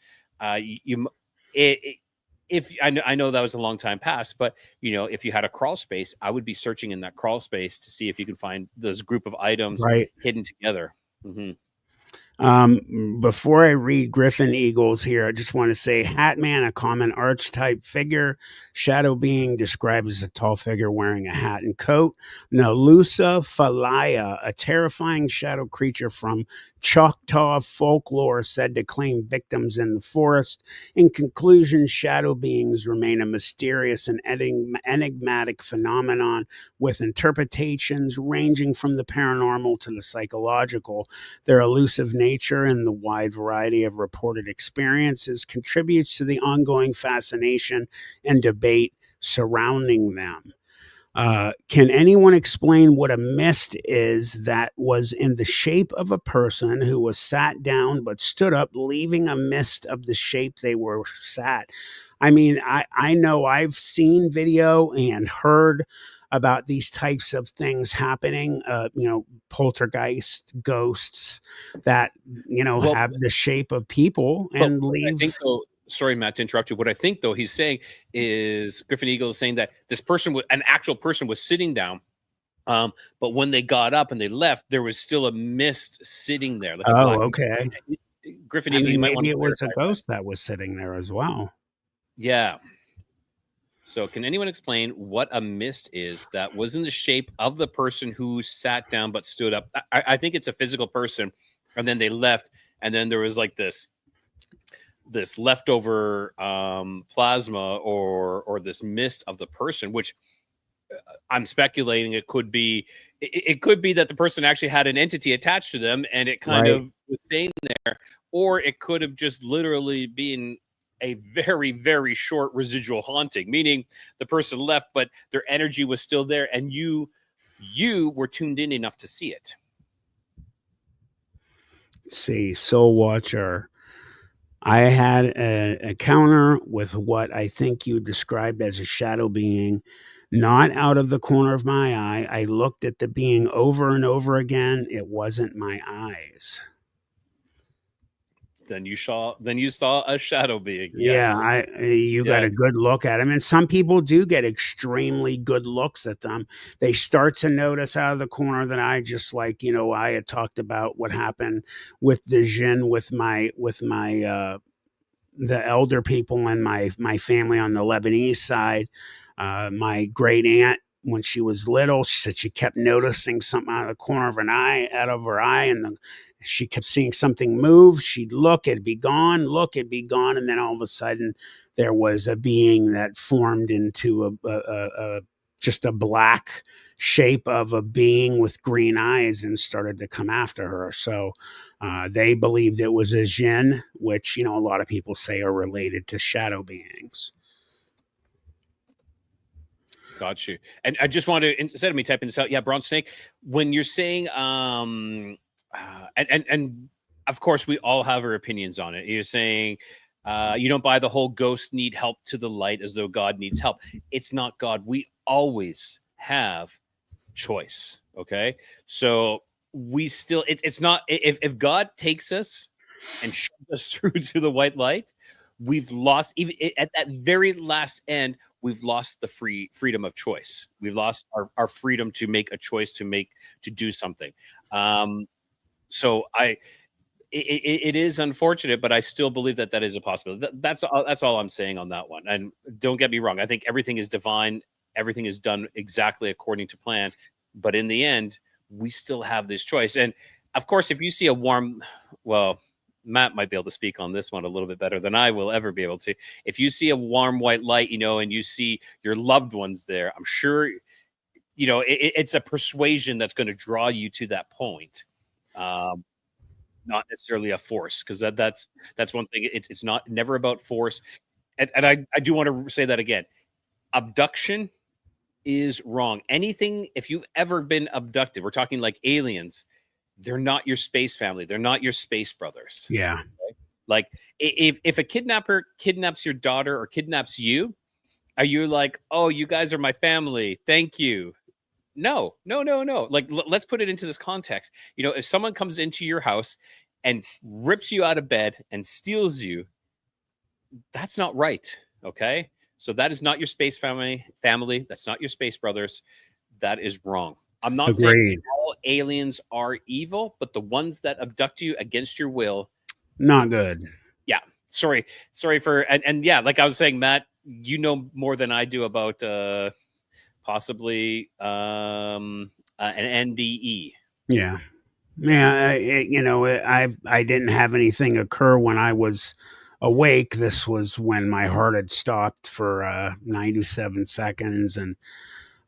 You, if I know that was a long time past, but if you had a crawl space, I would be searching in that crawl space to see if you can find those group of items Right. hidden together. Hmm. Before I read Griffin Eagles here, I just want to say Hatman, a common archetype figure. Shadow being described as a tall figure wearing a hat and coat. Nalusa Falaya, a terrifying shadow creature from Choctaw folklore said to claim victims in the forest. In conclusion, shadow beings remain a mysterious and enigmatic phenomenon with interpretations ranging from the paranormal to the psychological. Their elusive nature and the wide variety of reported experiences contributes to the ongoing fascination and debate surrounding them. Can anyone explain what a mist is that was in the shape of a person who was sat down but stood up, leaving a mist of the shape they were sat? I mean, I know I've seen video and heard about these types of things happening, poltergeist, ghosts that, Well, have the shape of people but and what I think leave. though, sorry, Matt, to interrupt you. What I think though he's saying is Griffin Eagle is saying that this person, an actual person, was sitting down. But when they got up and they left, there was still a mist sitting there, like a Oh, black mist. okay. Griffin I Eagle, you mean, might want maybe to it was a clarify that. ghost that was sitting there as well. Yeah. So, can anyone explain what a mist is that was in the shape of the person who sat down but stood up? I think it's a physical person, and then they left, and then there was like this leftover plasma or this mist of the person, which I'm speculating it could be. It could be that the person actually had an entity attached to them, and it kind Right. of was staying there, or it could have just literally been a very, very short residual haunting, meaning the person left, but their energy was still there, and you were tuned in enough to see it. Let's see, Soul Watcher. I had an encounter with what I think you described as a shadow being, not out of the corner of my eye. I looked at the being over and over again. It wasn't my eyes. Then you saw a shadow being. Yeah, Yes. you got Yeah. a good look at them, and some people do get extremely good looks at them. They start to notice out of the corner that I just like, I had talked about what happened with the jinn with my the elder people in my family on the Lebanese side. My great aunt, when she was little, she said she kept noticing something out of the corner of out of her eye, and she kept seeing something move. She'd look, it'd be gone, look, it'd be gone, and then all of a sudden, there was a being that formed into a just a black shape of a being with green eyes and started to come after her. So they believed it was a jinn, which, a lot of people say are related to shadow beings. Got you. And I just want to, instead of me typing this out, yeah, Bronze Snake, when you're saying, and of course, we all have our opinions on it. You're saying, you don't buy the whole ghost need help to the light as though God needs help. It's not God. We always have choice. Okay. So we still, it's not, if God takes us and shoves us through to the white light, we've lost, even at that very last end, we've lost the freedom of choice. We've lost our freedom to make a choice, to do something. So it is unfortunate, but I still believe that that is a possibility. That's all I'm saying on that one. And don't get me wrong, I think everything is divine, everything is done exactly according to plan. But in the end, we still have this choice. And of course, if you see a warm, well, Matt might be able to speak on this one a little bit better than I will ever be able to. If you see a warm white light, and you see your loved ones there, I'm sure, it's a persuasion that's going to draw you to that point. Um, not necessarily a force, because that's one thing. It's not never about force. And I do want to say that again. Abduction is wrong. Anything, if you've ever been abducted, we're talking like aliens, they're not your space family. They're not your space brothers. Yeah. Like if a kidnapper kidnaps your daughter or kidnaps you, are you like, oh, you guys are my family, thank you? No, no, no, no. Like, let's put it into this context. You know, if someone comes into your house and rips you out of bed and steals you, that's not right. Okay. So that is not your space family. That's not your space brothers. That is wrong. I'm not saying Agreed. all aliens are evil, but the ones that abduct you against your will, Not good. yeah. Sorry for and yeah, like I was saying, Matt, you know more than I do about possibly an NDE. Yeah. Yeah, I didn't have anything occur when I was awake. This was when my heart had stopped for 97 seconds, and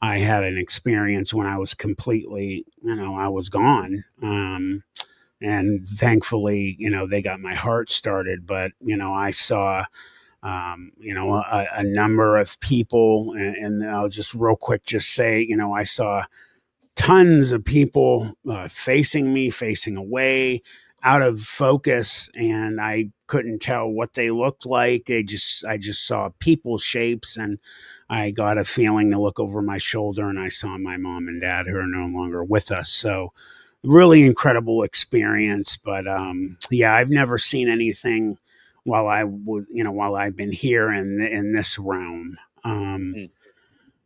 I had an experience when I was completely, I was gone. And thankfully, they got my heart started. But I saw, a number of people, and I'll just real quick just say, I saw tons of people facing me, facing away, out of focus, and I couldn't tell what they looked like. I just saw people shapes, and I got a feeling to look over my shoulder, and I saw my mom and dad who are no longer with us. So really incredible experience. But yeah, I've never seen anything while I've been here in this realm. Mm.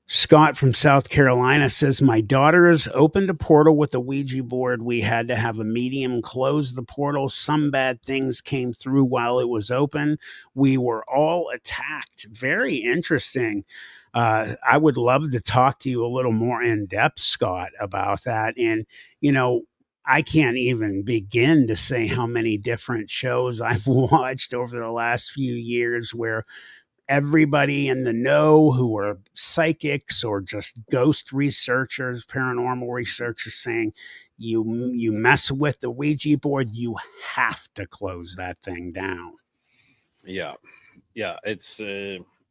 Scott from South Carolina says, my daughters opened a portal with a Ouija board. We had to have a medium close the portal. Some bad things came through while it was open. We were all attacked. Very interesting. I would love to talk to you a little more in depth, Scott, about that. And, I can't even begin to say how many different shows I've watched over the last few years where everybody in the know who are psychics or just ghost researchers, paranormal researchers saying, you mess with the Ouija board, you have to close that thing down. Yeah. It's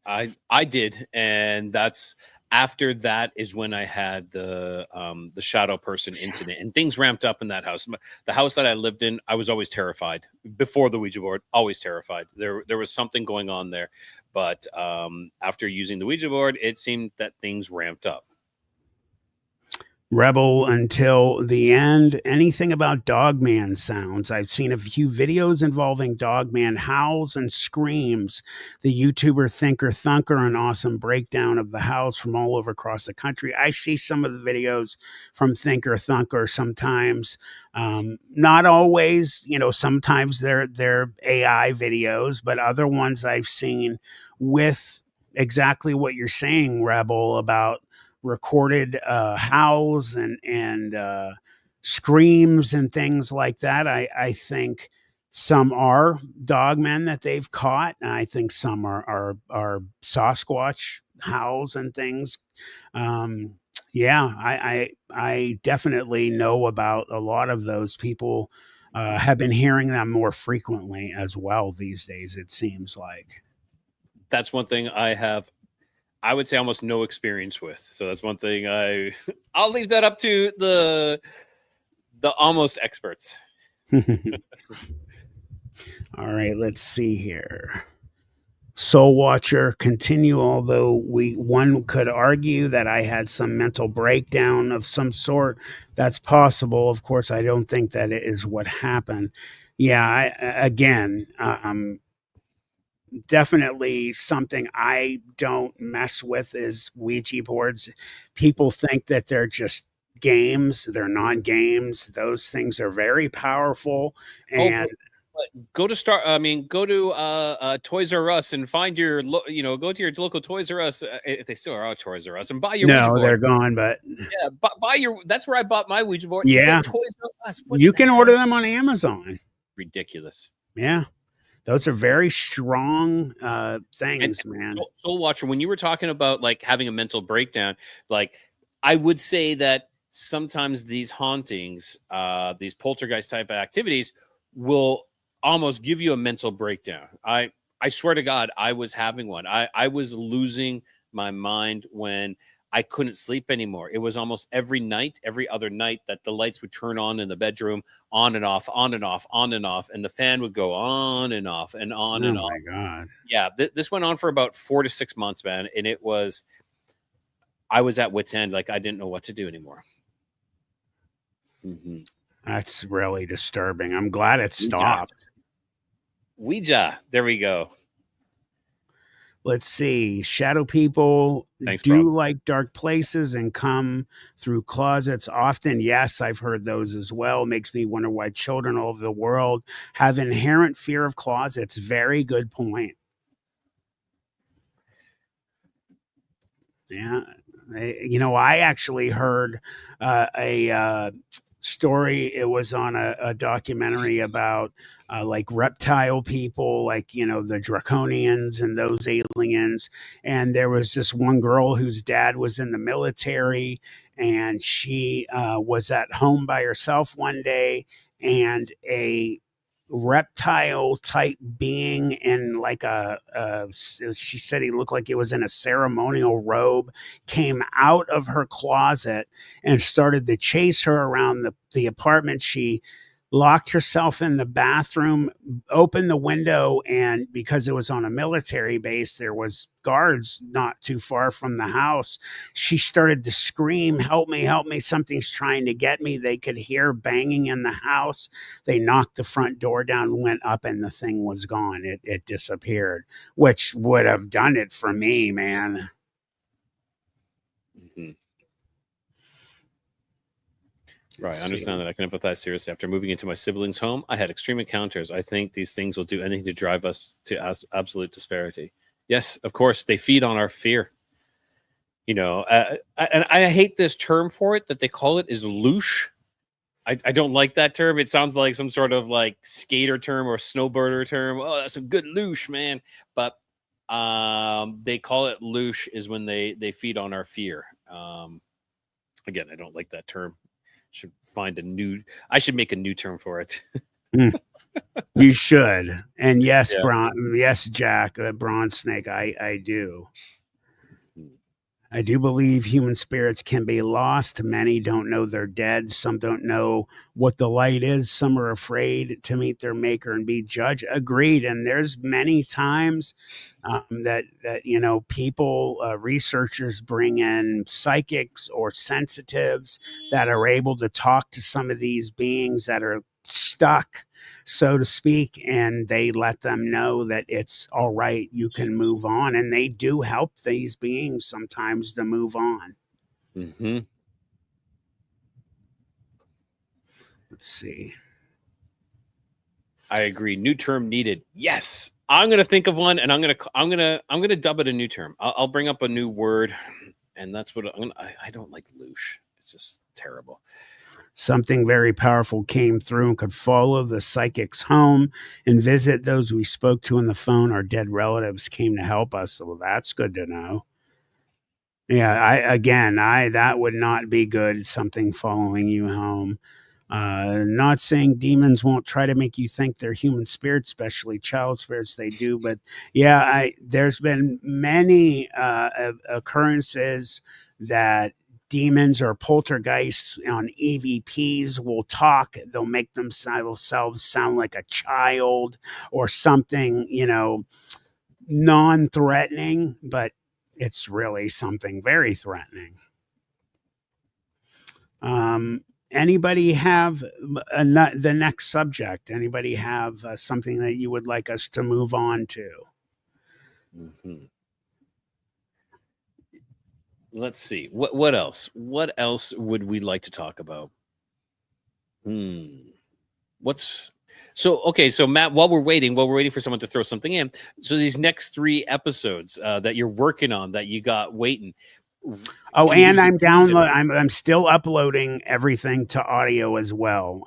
I did, and that's after that is when I had the shadow person incident, and things ramped up in that house. The house that I lived in, I was always terrified before the Ouija board. Always terrified. There was something going on there, but after using the Ouija board, it seemed that things ramped up. Rebel until the end. Anything about Dogman sounds? I've seen a few videos involving Dogman howls and screams. The YouTuber Thinker Thunker, an awesome breakdown of the house from all over across the country. I see some of the videos from Thinker Thunker sometimes. Not always, sometimes they're AI videos, but other ones I've seen with exactly what you're saying, Rebel, about recorded howls and screams and things like that. I think some are dogmen that they've caught, and I think some are Sasquatch howls and things. Yeah, I definitely know about a lot of those people. Have been hearing them more frequently as well these days, it seems like. That's one thing I would say almost no experience with. So that's one thing I'll leave that up to the almost experts. All right, let's see here. Soul Watcher, continue. Although one could argue that I had some mental breakdown of some sort. That's possible. Of course, I don't think that is what happened. Yeah, again, definitely something I don't mess with is Ouija boards. People think that they're just games. They're not games. Those things are very powerful. And go to Toys R Us and find your go to your local Toys R Us, if they still are out, Toys R Us, and buy your Ouija board. They're gone, but yeah, buy your. That's where I bought my Ouija board. Yeah, Toys R Us. You can order them on Amazon. Ridiculous. Yeah. Those are very strong things, and man. Soul Watcher, when you were talking about like having a mental breakdown, like I would say that sometimes these hauntings, these poltergeist type of activities will almost give you a mental breakdown. I swear to God, I was having one. I was losing my mind when I couldn't sleep anymore. It was almost every night, every other night, that the lights would turn on in the bedroom, on and off, on and off, on and off, and the fan would go on and off and on Oh and my off. God. Yeah, this went on for about 4 to 6 months, man, and I was at wit's end. Like, I didn't know what to do anymore. Mm-hmm. That's really disturbing. I'm glad it stopped. Ouija. There we go. Let's see. Shadow people Thanks, do Bronze. like dark places and come through closets often. Yes, I've heard those as well. Makes me wonder why children all over the world have inherent fear of closets. Very good point. Yeah. I actually heard a story. It was on a documentary about like reptile people, like, the draconians and those aliens. And there was this one girl whose dad was in the military, and she was at home by herself one day, and a reptile type being in like she said he looked like it was in a ceremonial robe, came out of her closet and started to chase her around the apartment. She locked herself in the bathroom, opened the window, and because it was on a military base, there was guards not too far from the house. She started to scream, help me, something's trying to get me." They could hear banging in the house. They knocked the front door down, went up, and the thing was gone. It disappeared, which would have done it for me, man. Mm-hmm. Right. I understand that. I can empathize seriously. After moving into my siblings' home, I had extreme encounters. I think these things will do anything to drive us to absolute disparity. Yes, of course. They feed on our fear. And I hate this term for it that they call it is loosh. I don't like that term. It sounds like some sort of like skater term or snowboarder term. Oh, that's a good loosh, man. But they call it loosh is when they feed on our fear. Again, I don't like that term. I should make a new term for it. You should. And yes, yeah. Yes, Jack, Bronze Snake, I do. I do believe human spirits can be lost. Many don't know they're dead. Some don't know what the light is. Some are afraid to meet their maker and be judged. Agreed. And there's many times that people, researchers bring in psychics or sensitives that are able to talk to some of these beings that are stuck, so to speak, and they let them know that it's all right, you can move on, and they do help these beings sometimes to move on. Mm-hmm. Let's see. I agree. New term needed. Yes, I'm gonna think of one, and I'm gonna dub it a new term. I'll bring up a new word, and that's what I don't like loosh. It's just terrible. Something very powerful came through and could follow the psychic's home and visit those we spoke to on the phone. Our dead relatives came to help us. So that's good to know. Yeah, that would not be good. Something following you home. Not saying demons won't try to make you think they're human spirits, especially child spirits. They do, but yeah, there's been many occurrences that demons or poltergeists on EVPs will talk. They'll make themselves sound like a child or something, non-threatening, but it's really something very threatening. Anybody have the next subject? Anybody have something that you would like us to move on to? Mm-hmm. Let's see. What else? What else would we like to talk about? So Matt, while we're waiting for someone to throw something in, so these next 3 episodes that you're working on, that you got waiting. Oh, and I'm downloading. I'm still uploading everything to audio as well.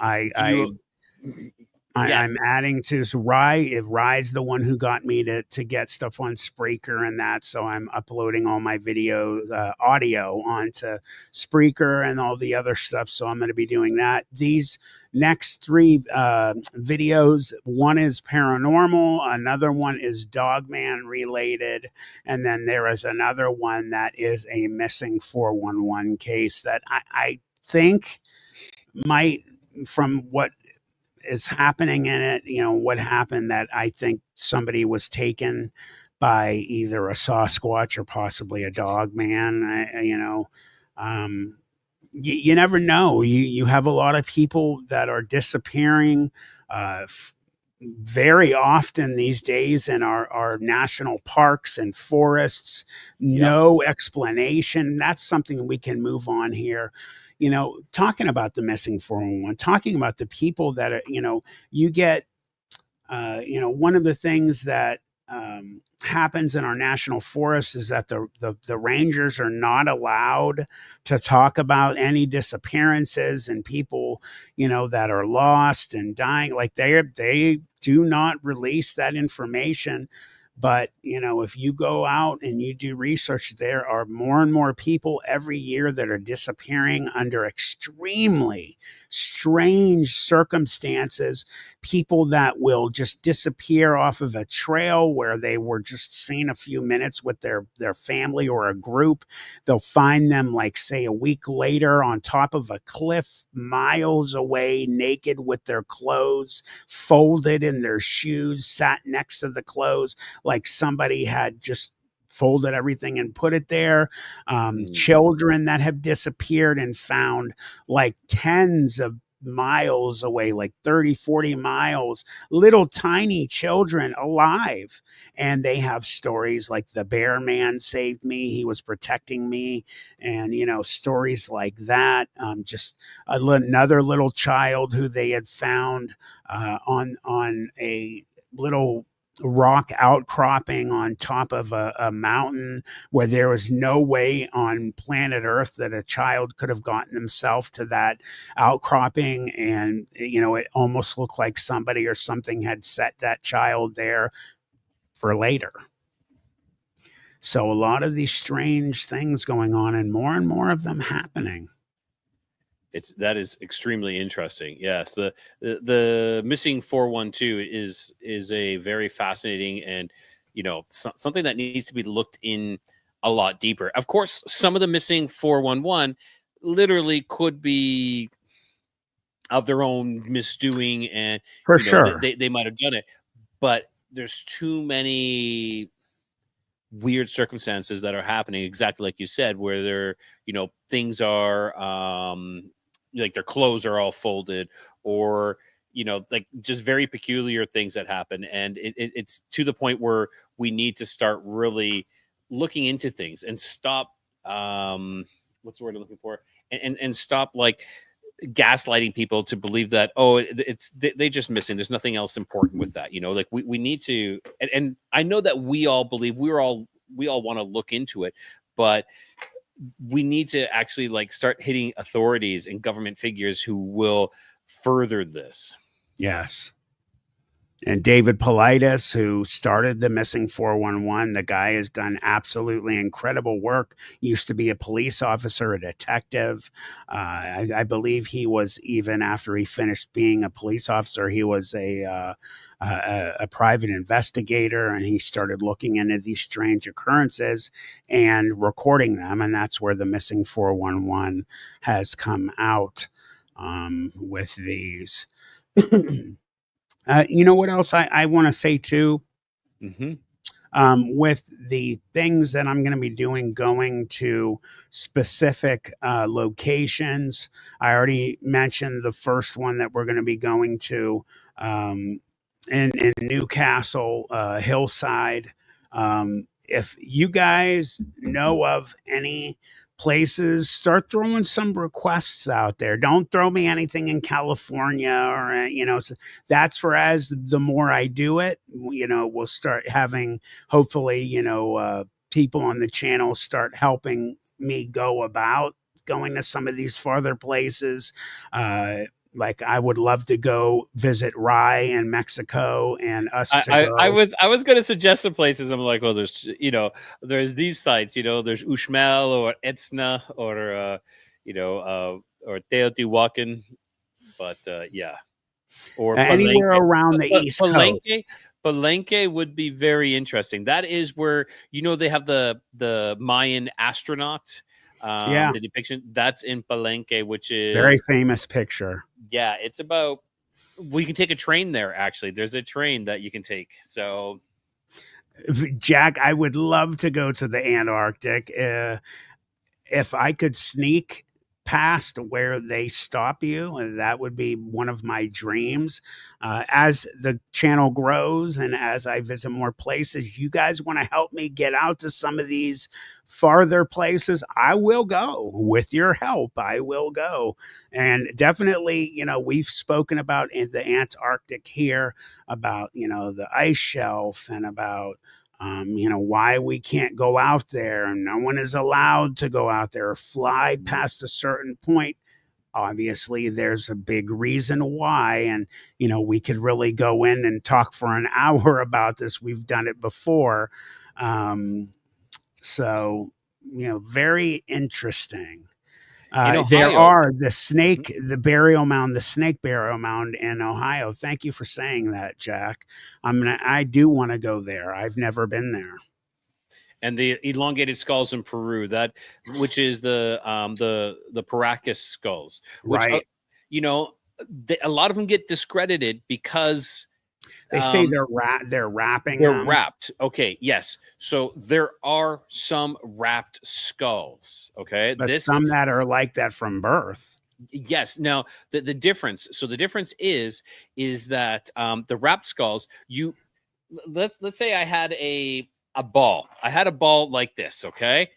Yes. I'm adding to so Rye's the one who got me to get stuff on Spreaker and that. So I'm uploading all my video audio onto Spreaker and all the other stuff. So I'm going to be doing that. These next three videos, one is paranormal, another one is Dogman related, and then there is another one that is a missing 411 case that I think might, from what is happening in it, what happened, that I think somebody was taken by either a Sasquatch or possibly a dog man. Um, you never know. You have a lot of people that are disappearing very often these days in our national parks and forests. Yep. No explanation. That's something we can move on here. Talking about the missing 411, talking about the people that are, you get, one of the things that happens in our national forests is that the rangers are not allowed to talk about any disappearances and people, that are lost and dying. Like they do not release that information. But, if you go out and you do research, there are more and more people every year that are disappearing under extremely strange circumstances. People that will just disappear off of a trail where they were just seen a few minutes with their family or a group. They'll find them, like, say, a week later on top of a cliff miles away, naked with their clothes folded in their shoes, sat next to the clothes like somebody had just folded everything and put it there. Mm. Children that have disappeared and found like tens of miles away, like 30, 40 miles, little tiny children alive. And they have stories like the bear man saved me, he was protecting me, and stories like that. Just another little child who they had found on a little rock outcropping on top of a mountain where there was no way on planet Earth that a child could have gotten himself to that outcropping. And, it almost looked like somebody or something had set that child there for later. So a lot of these strange things going on and more of them happening. That is extremely interesting. Yes, the missing 412 is a very fascinating and something that needs to be looked in a lot deeper. Of course, some of the missing 411 literally could be of their own misdoing, and For sure. they might have done it, but there's too many weird circumstances that are happening, exactly like you said, where things are like their clothes are all folded, or like just very peculiar things that happen. And it's to the point where we need to start really looking into things and stop what's the word I'm looking for, and stop like gaslighting people to believe that, oh, it's they just missing, there's nothing else important with that. Like we need to, and I know that we all believe, we all want to look into it, but we need to actually like start hitting authorities and government figures who will further this. Yes. And David Paulides, who started the missing 411, the guy has done absolutely incredible work. Used to be a police officer, a detective. I believe he was, even after he finished being a police officer, he was a private investigator, and he started looking into these strange occurrences and recording them. And that's where the missing 411 has come out with these. You know what else I want to say too? Mm-hmm. With the things that I'm going to be doing, going to specific locations. I already mentioned the first one that we're going to be going to in Newcastle, Hillside. If you guys know of any places, start throwing some requests out there. Don't throw me anything in California or, so that's for, as the more I do it, we'll start having, hopefully, people on the channel start helping me go about going to some of these farther places. like I would love to go visit Rye in Mexico and us to I go. was going to suggest some places. I'm like, well, there's these sites, there's Uxmal or Etzna or Teotihuacan, but yeah, or Anywhere Palenque. around the But East Coast. Palenque would be very interesting. That is where they have the Mayan astronaut, Yeah, the depiction. That's in Palenque, which very is famous picture. yeah, it's about. We can take a train there. Actually, there's a train that you can take. So Jack, I would love to go to the Antarctic. If I could sneak past where they stop you, that would be one of my dreams. As the channel grows and as I visit more places, you guys want to help me get out to some of these farther places, I will go. With your help, I will go. And definitely, we've spoken about in the Antarctic here, about, the ice shelf, and about why we can't go out there and no one is allowed to go out there or fly past a certain point. Obviously, there's a big reason why. And, we could really go in and talk for an hour about this. We've done it before. So, very interesting. in There Ohio. are Mhm. the snake burial mound in Ohio. Thank you for saying that, Jack. I do want to go there. I've never been there. And the elongated skulls in Peru, which is the Paracas skulls, which Right. a lot of them get discredited because They say um, they're wrapping they're them, wrapped. Okay, yes. So there are some wrapped skulls. Okay, but some that are like that from birth. yes. Now the difference. So the difference is that the wrapped skulls. Let's say I had a ball. I had a ball like this. Okay,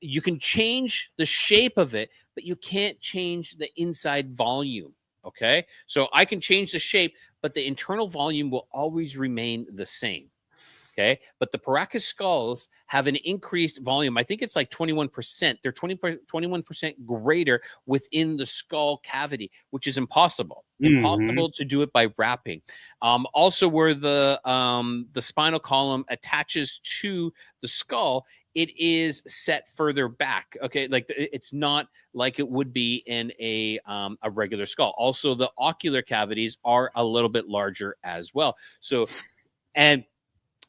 you can change the shape of it, but you can't change the inside volume. Okay, so I can change the shape, but the internal volume will always remain the same. Okay. But the Paracas skulls have an increased volume. I think it's like 21%. They're 21% greater within the skull cavity, which is impossible. Hmm. Impossible to do it by wrapping. Also, where the spinal column attaches to the skull, it is set further back. Okay, like it's not like it would be in a regular skull. Also, the ocular cavities are a little bit larger as well. So, and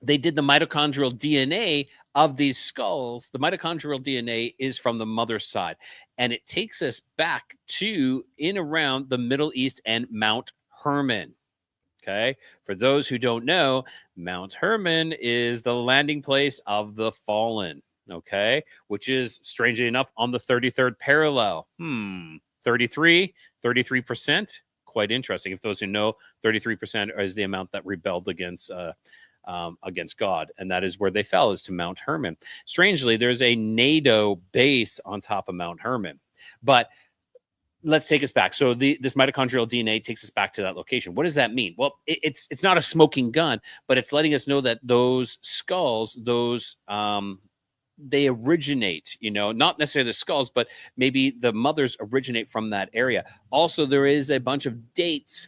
they did the mitochondrial DNA of these skulls. The mitochondrial DNA is from the mother's side, and it takes us back to in around the Middle East and Mount Hermon. Okay. For those who don't know, Mount Hermon is the landing place of the fallen. Okay. Which is strangely enough on the 33rd parallel. 33%. Quite interesting. If those who know, 33% is the amount that rebelled against God, and that is where they fell, is to Mount Hermon. Strangely, there's a NATO base on top of Mount Hermon, but let's take us back. So this mitochondrial DNA takes us back to that location. What does that mean? Well, it's not a smoking gun, but it's letting us know that those skulls, they originate, not necessarily the skulls, but maybe the mothers originate from that area. Also, there is a bunch of date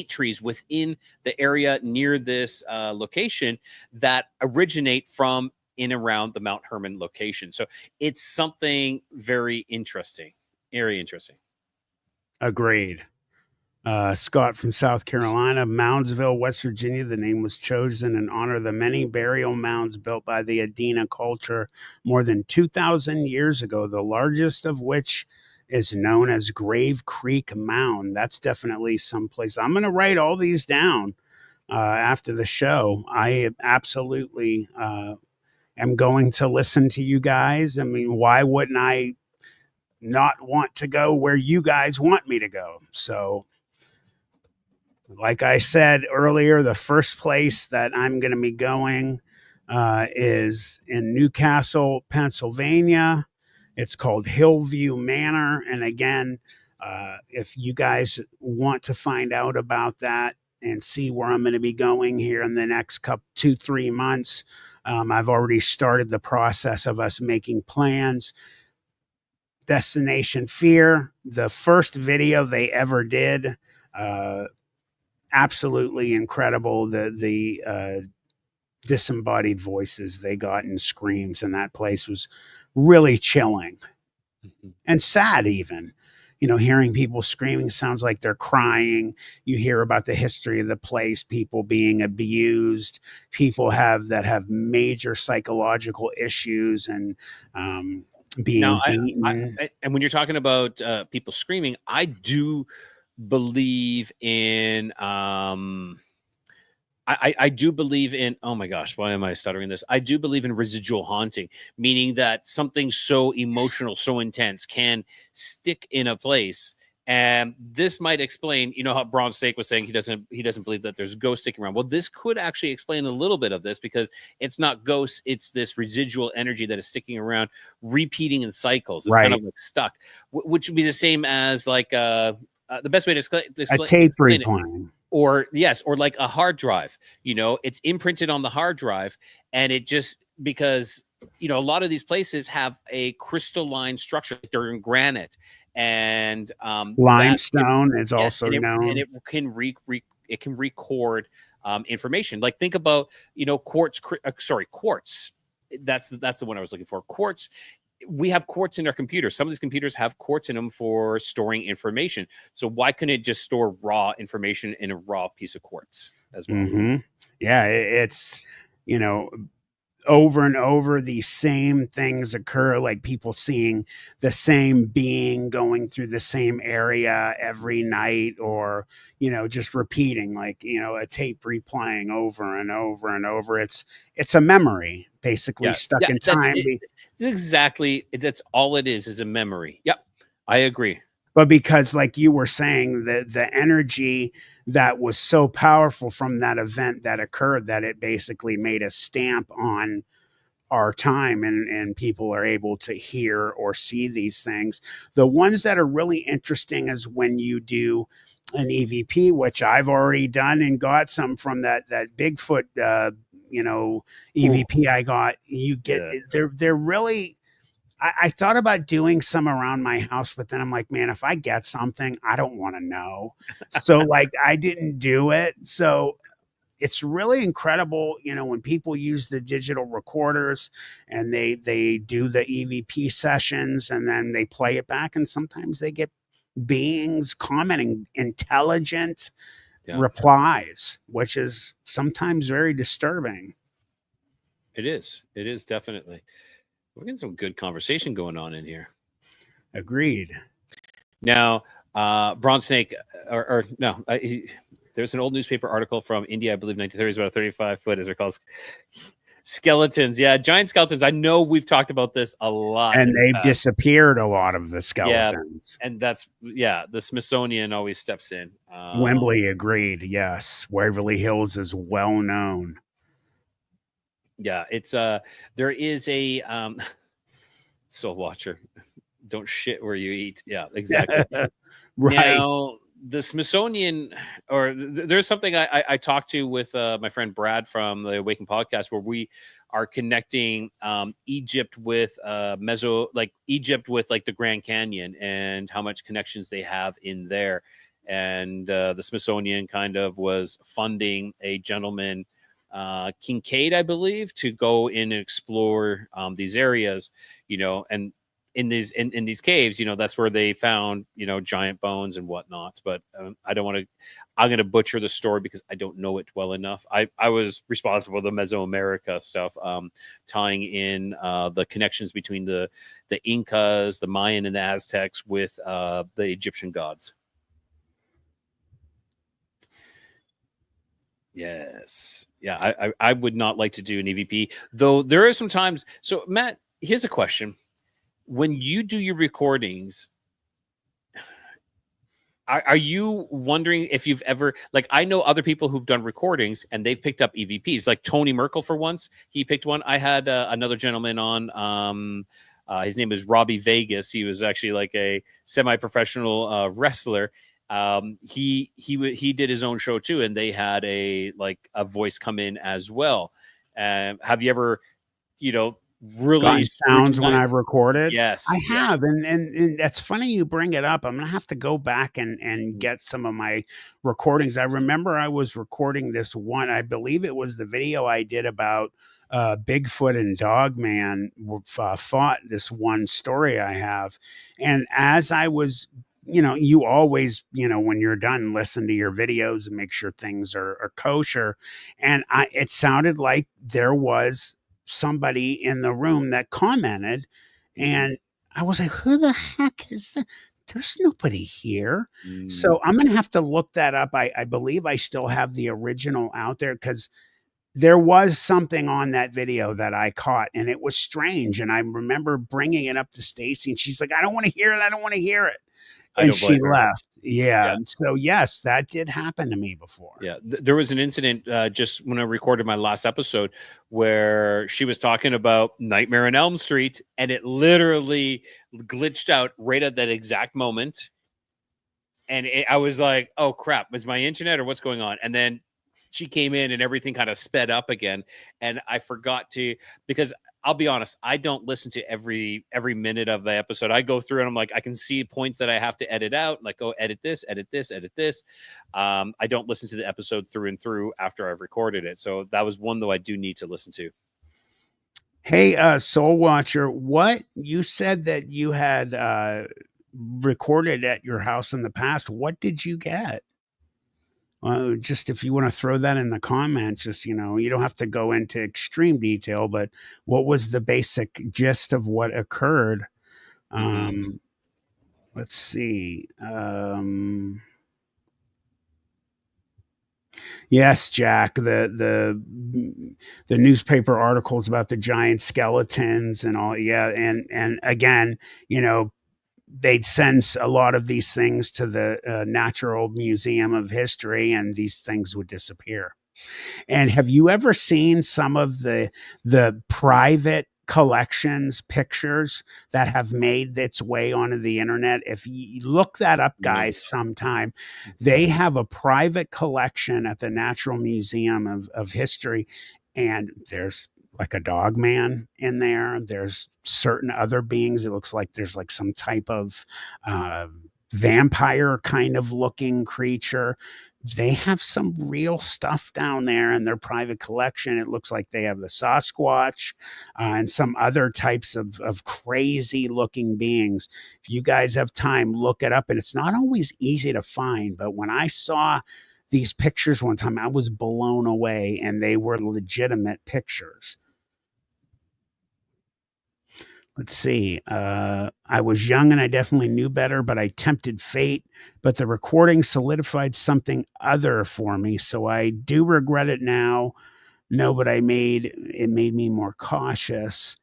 trees within the area near this location that originate from in around the Mount Hermon location. So it's something very interesting. Very interesting. Agreed. Scott from South Carolina, Moundsville, West Virginia. The name was chosen in honor of the many burial mounds built by the Adena culture more than 2,000 years ago, the largest of which is known as Grave Creek Mound. That's definitely someplace. I'm going to write all these down after the show. I absolutely am going to listen to you guys. I mean, why wouldn't I not want to go where you guys want me to go? So, like I said earlier, the first place that I'm going to be going is in Newcastle, Pennsylvania. It's called Hillview Manor. And again, if you guys want to find out about that and see where I'm going to be going here in the next couple, 2, 3 months, I've already started the process of us making plans. Destination Fear, the first video they ever did. Uh, Absolutely incredible. The disembodied voices they got in screams in that place was really chilling and sad even. Hearing people screaming sounds like they're crying. You hear about the history of the place, people being abused, people that have major psychological issues and being Now, beaten. and when you're talking about people screaming, I do believe in I do believe in, oh my gosh, why am I stuttering this? I do believe in residual haunting, meaning that something so emotional, so intense can stick in a place. And this might explain, how Braun Steak was saying he doesn't believe that there's ghosts sticking around. Well, this could actually explain a little bit of this, because it's not ghosts, it's this residual energy that is sticking around, repeating in cycles. It's kind of Right. like stuck, which would be the same as like the best way to A tape explain it, replaying. or like a hard drive. It's imprinted on the hard drive, and it just, because a lot of these places have a crystalline structure, like they're in granite, and that can, Limestone is yes, also and known. it can it can record information. Like, think about quartz, quartz. That's the one I was looking for. Quartz. We have quartz in our computers. Some of these computers have quartz in them for storing information. So why couldn't it just store raw information in a raw piece of quartz as well? Yeah, it's you know over and over these same things occur, like people seeing the same being going through the same area every night, or just repeating, like a tape replaying over and over and over. It's a memory basically Yeah, stuck yeah, in that's time. it. It's exactly, that's all it is a memory. Yep, I agree. But because, like you were saying, the energy that was so powerful from that event that occurred, that it basically made a stamp on our time, and people are able to hear or see these things. The ones that are really interesting is when you do an EVP, which I've already done and got some from that Bigfoot Ooh, EVP I got. You get, yeah. they're really, I thought about doing some around my house, but then I'm like, man, if I get something, I don't want to know. So, like, I didn't do it. So it's really incredible, when people use the digital recorders and they do the EVP sessions, and then they play it back, and sometimes they get beings commenting intelligent Yeah, replies, which is sometimes very disturbing. it is. It is, definitely. We're getting some good conversation going on in here. Agreed. Now, Braun Snake, or no, there's an old newspaper article from India, I believe 1930s, about a 35-foot, as they're called, skeletons. Yeah, giant skeletons. I know we've talked about this a lot And in the they've past. disappeared, a lot of the Yeah, skeletons. and that's, yeah, the Smithsonian always steps in. Wembley agreed. Yes. Waverly Hills is well known. Yeah, it's there is a Soul Watcher. Don't shit where you eat. Yeah, exactly. Right. Now, the Smithsonian, or there's something I talked to with my friend Brad from the Awaken podcast, where we are connecting Egypt with Egypt with like the Grand Canyon, and how much connections they have in there. And the Smithsonian kind of was funding a gentleman, Kincaid, I believe, to go in and explore these areas, and in these caves, that's where they found, giant bones and whatnots. But I don't want to, I'm going to butcher the story because I don't know it well enough. I was responsible for the Mesoamerica stuff, tying in the connections between the Incas, the Mayan, and the Aztecs with the Egyptian gods. Yes. Yeah, I would not like to do an EVP, though there are some times. So, Matt, here's a question. When you do your recordings, are you wondering if you've ever, like, I know other people who've done recordings and they've picked up EVPs, like Tony Merkel, for once, he picked one. I had another gentleman on, his name is Robbie Vegas. He was actually like a semi-professional wrestler. He did his own show too, and they had a voice come in as well. Have you ever, you know, really gotten sounds when I've scrutinized. recorded? I Yes, yeah. have, and that's funny you bring it up. I'm gonna have to go back and Mhm, get some of my recordings. I remember I was recording this one, I believe it was the video I did about, Bigfoot and Dogman fought, this one story I have, and as I was, you always, when you're done, listen to your videos and make sure things are kosher, and it sounded like there was somebody in the room that commented, mhm, and I was like, "Who the heck is that? There's nobody here." mm. So I'm gonna have to look that up. I believe I still have the original out there because there was something on that video that I caught, and it was strange. And I remember bringing it up to Stacy, and she's like, "I don't want to hear it. I don't want to hear it." I And don't blame she her. left. Yeah. Yeah. So yes, that did happen to me before. Yeah, there was an incident just when I recorded my last episode where she was talking about Nightmare on Elm Street, and it literally glitched out right at that exact moment. And I was like, "Oh crap, is my internet or what's going on?" And then she came in, and everything kind of sped up again. And I forgot to, because I'll be honest, I don't listen to every minute of the episode. I go through and I'm like, I can see points that I have to edit out. Like, oh, edit this, edit this, edit this. I don't listen to the episode through and through after I've recorded it. So that was one though I do need to listen to. Hey, Soul Watcher, what you said that you had recorded at your house in the past. What did you get? Just if you want to throw that in the comments, just, you don't have to go into extreme detail, but what was the basic gist of what occurred? Hmm. Um, let's see. Yes, Jack, the newspaper articles about the giant skeletons and all. Yeah, and again, you know, they'd send a lot of these things to the Natural Museum of History, and these things would disappear. And have you ever seen some of the private collections pictures that have made its way onto the internet? If you look that up, No. guys, sometime, they have a private collection at the Natural Museum of History, and there's like a dog man in there. There's certain other beings. It looks like there's like some type of uh, vampire kind of looking creature. They have some real stuff down there in their private collection. It looks like they have the Sasquatch and some other types of crazy looking beings. If you guys have time, look it up. And it's not always easy to find, but when I saw these pictures one time, I was blown away, and they were legitimate pictures. Let's see. I was young and I definitely knew better, but I tempted fate. But the recording solidified something other for me. So I do regret it now. No, but it made me more cautious.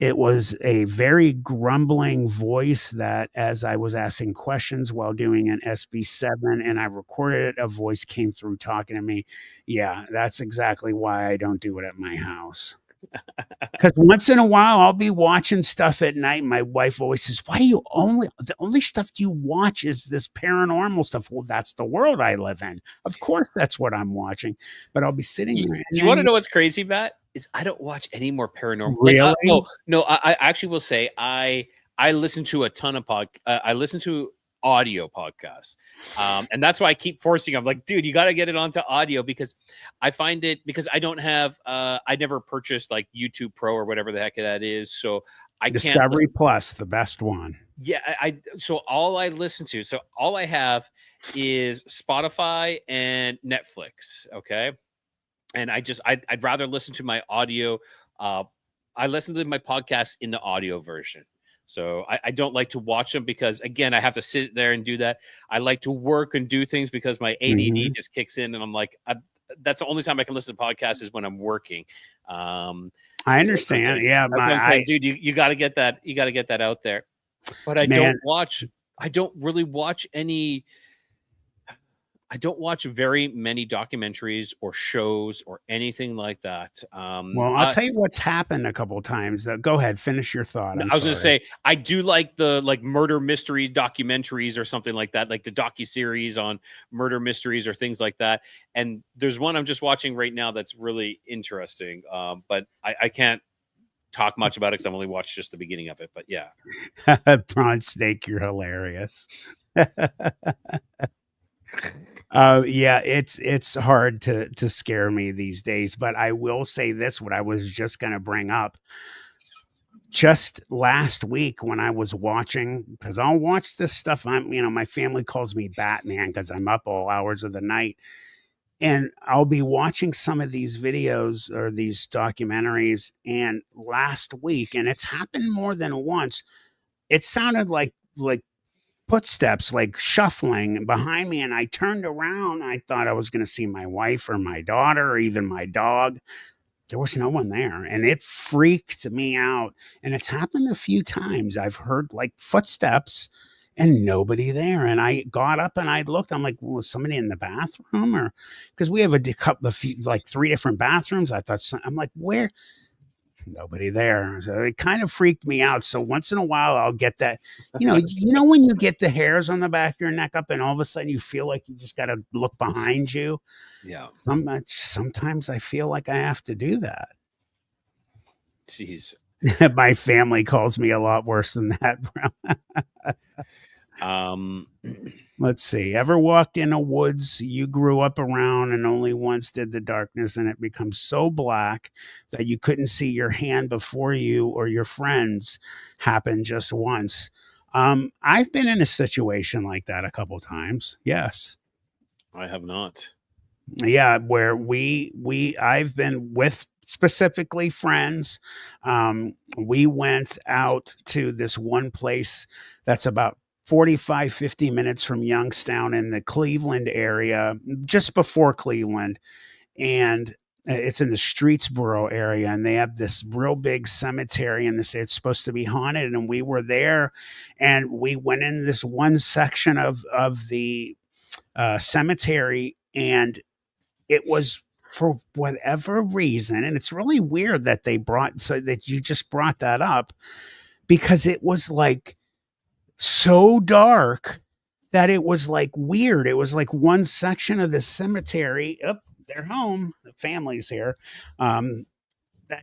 It was a very grumbling voice that, as I was asking questions while doing an SB7 and I recorded it, a voice came through talking to me. Yeah, that's exactly why I don't do it at my house. Because once in a while, I'll be watching stuff at night. My wife always says, "Why do you the only stuff you watch is this paranormal stuff?" Well, that's the world I live in. Of course, that's what I'm watching. But I'll be sitting Do there, and you wanna then know what's crazy, Matt? Is I don't watch any more paranormal, like, really, no, I actually will say I listen to a ton of I listen to audio podcasts, and that's why I keep forcing. I'm like, "Dude, you gotta get it onto audio," because I find it, because I don't have, I never purchased, like, YouTube Pro or whatever the heck that is, so I can't Discovery listen. Plus, the best one. Yeah, so all I have is Spotify and Netflix, okay? And I'd rather listen to my audio. Uh, I listen to my podcast in the audio version. So I don't like to watch them because, again, I have to sit there and do that. I like to work and do things because my ADD Mhm. just kicks in, and I'm like, that's the only time I can listen to podcasts is when I'm working. Um, I so that's what I'm understand. saying. Yeah, That's what I'm saying, dude. You got to get that. You got to get that out there. But man, I don't really watch any. I don't watch very many documentaries or shows or anything like that. well, I'll tell you what's happened a couple of times, though. Go ahead, finish your thought. I'm I was gonna sorry. say I do like the murder mysteries documentaries or something like that, like the docu series on murder mysteries or things like that. And there's one I'm just watching right now that's really interesting. But I can't talk much about it because I've only watched just the beginning of it. But yeah. Prawn Snake, you're hilarious. Yeah, it's hard to scare me these days, but I will say this, what I was just going to bring up. Just last week when I was watching, because I'll watch this stuff, my family calls me Batman because I'm up all hours of the night, and I'll be watching some of these videos or these documentaries. And last week, and it's happened more than once, it sounded like footsteps, like shuffling behind me, and I turned around. I thought I was going to see my wife or my daughter or even my dog. There was no one there, and it freaked me out. And it's happened a few times. I've heard like footsteps and nobody there. And I got up and I looked. I'm like, well, was somebody in the bathroom? Or because we have a couple of few, like 3 different bathrooms. I thought, I'm like, where? Nobody there. So it kind of freaked me out. So once in a while, I'll get that. When you get the hairs on the back of your neck up, and all of a sudden you feel like you just got to look behind you. Yeah. Sometimes I feel like I have to do that. Jeez. My family calls me a lot worse than that, Let's see. Ever walked in a woods you grew up around and only once did the darkness and it becomes so black that you couldn't see your hand before you or your friends happen just once? I've been in a situation like that a couple times. Yes. I have not. Yeah, where I've been with specifically friends. We went out to this one place that's about 45-50 minutes from Youngstown in the Cleveland area, just before Cleveland. And it's in the Streetsboro area, and they have this real big cemetery, and they say it's supposed to be haunted. And we were there, and we went in this one section of the cemetery, and it was, for whatever reason, and it's really weird that that you just brought that up, because it was like so dark that it was like weird. It was like one section of the cemetery. Oh, they're home. The family's here. That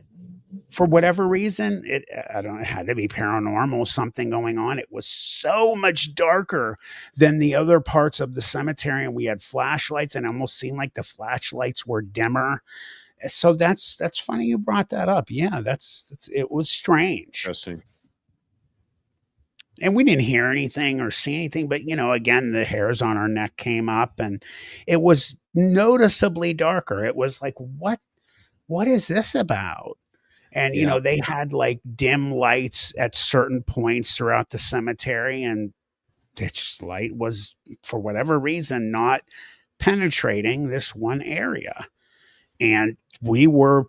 for whatever reason, it had to be paranormal, something going on. It was so much darker than the other parts of the cemetery, and we had flashlights, and it almost seemed like the flashlights were dimmer. So that's funny you brought that up. Yeah, that's it was strange. Interesting. And we didn't hear anything or see anything, but again, the hairs on our neck came up, and it was noticeably darker. It was like, what is this about? And they had like dim lights at certain points throughout the cemetery, and this light was, for whatever reason, not penetrating this one area. And we were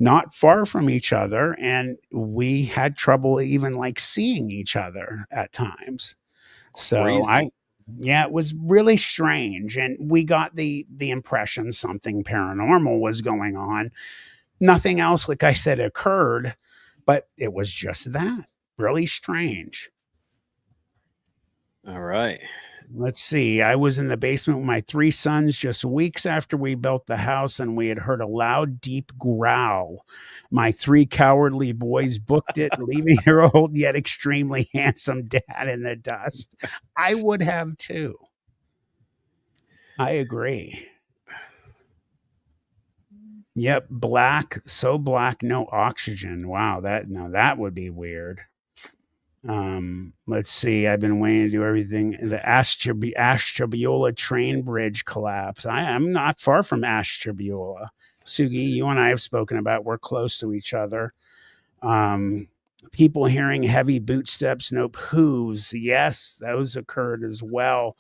not far from each other, and we had trouble even like seeing each other at times. So yeah, it was really strange, and we got the impression something paranormal was going on. Nothing else, like I said, occurred, but it was just that really strange. All right. Let's see. I was in the basement with my 3 sons just weeks after we built the house, and we had heard a loud, deep growl. My 3 cowardly boys booked it, leaving their old yet extremely handsome dad in the dust. I would have too. I agree. Yep, black, so black, no oxygen. Wow, that would be weird. Let's see. I've been waiting to do everything. The Ashtabula train bridge collapse. I'm not far from Ashtabula. Sugi, you and I have spoken about. We're close to each other. People hearing heavy boot steps, nope, hooves. Yes, those occurred as well.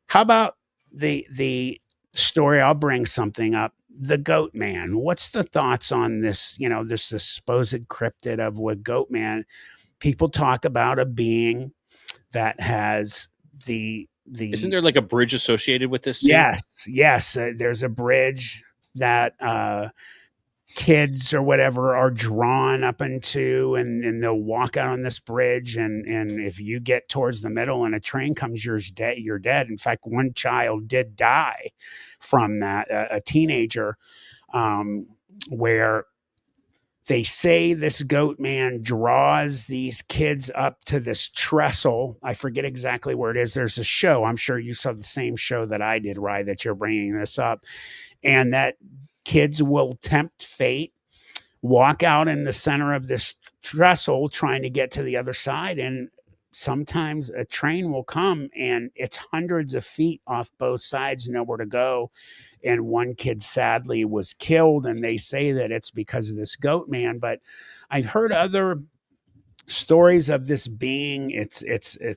How about the story? I'll bring something up. The Goat Man. What's the thoughts on this? This supposed cryptid of what Goat Man. People talk about a being that has the. Isn't there like a bridge associated with this too? Yes. There's a bridge that kids or whatever are drawn up into, and they'll walk out on this bridge, and if you get towards the middle and a train comes, you're dead. In fact, one child did die from that, a teenager, where They say this goat man draws these kids up to this trestle. I forget exactly where it is. There's a show. I'm sure you saw the same show that I did, Rye, that you're bringing this up. And that kids will tempt fate, walk out in the center of this trestle trying to get to the other side. And sometimes a train will come and it's hundreds of feet off both sides, nowhere to go. And one kid sadly was killed. And they say that it's because of this goat man. But I've heard other stories of this being. It's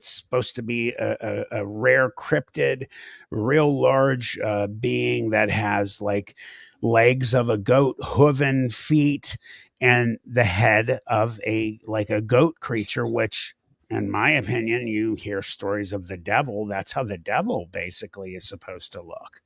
supposed to be a rare cryptid, real large being that has like legs of a goat, hooven feet, and the head of a like a goat creature, which in my opinion, you hear stories of the devil. That's how the devil basically is supposed to look.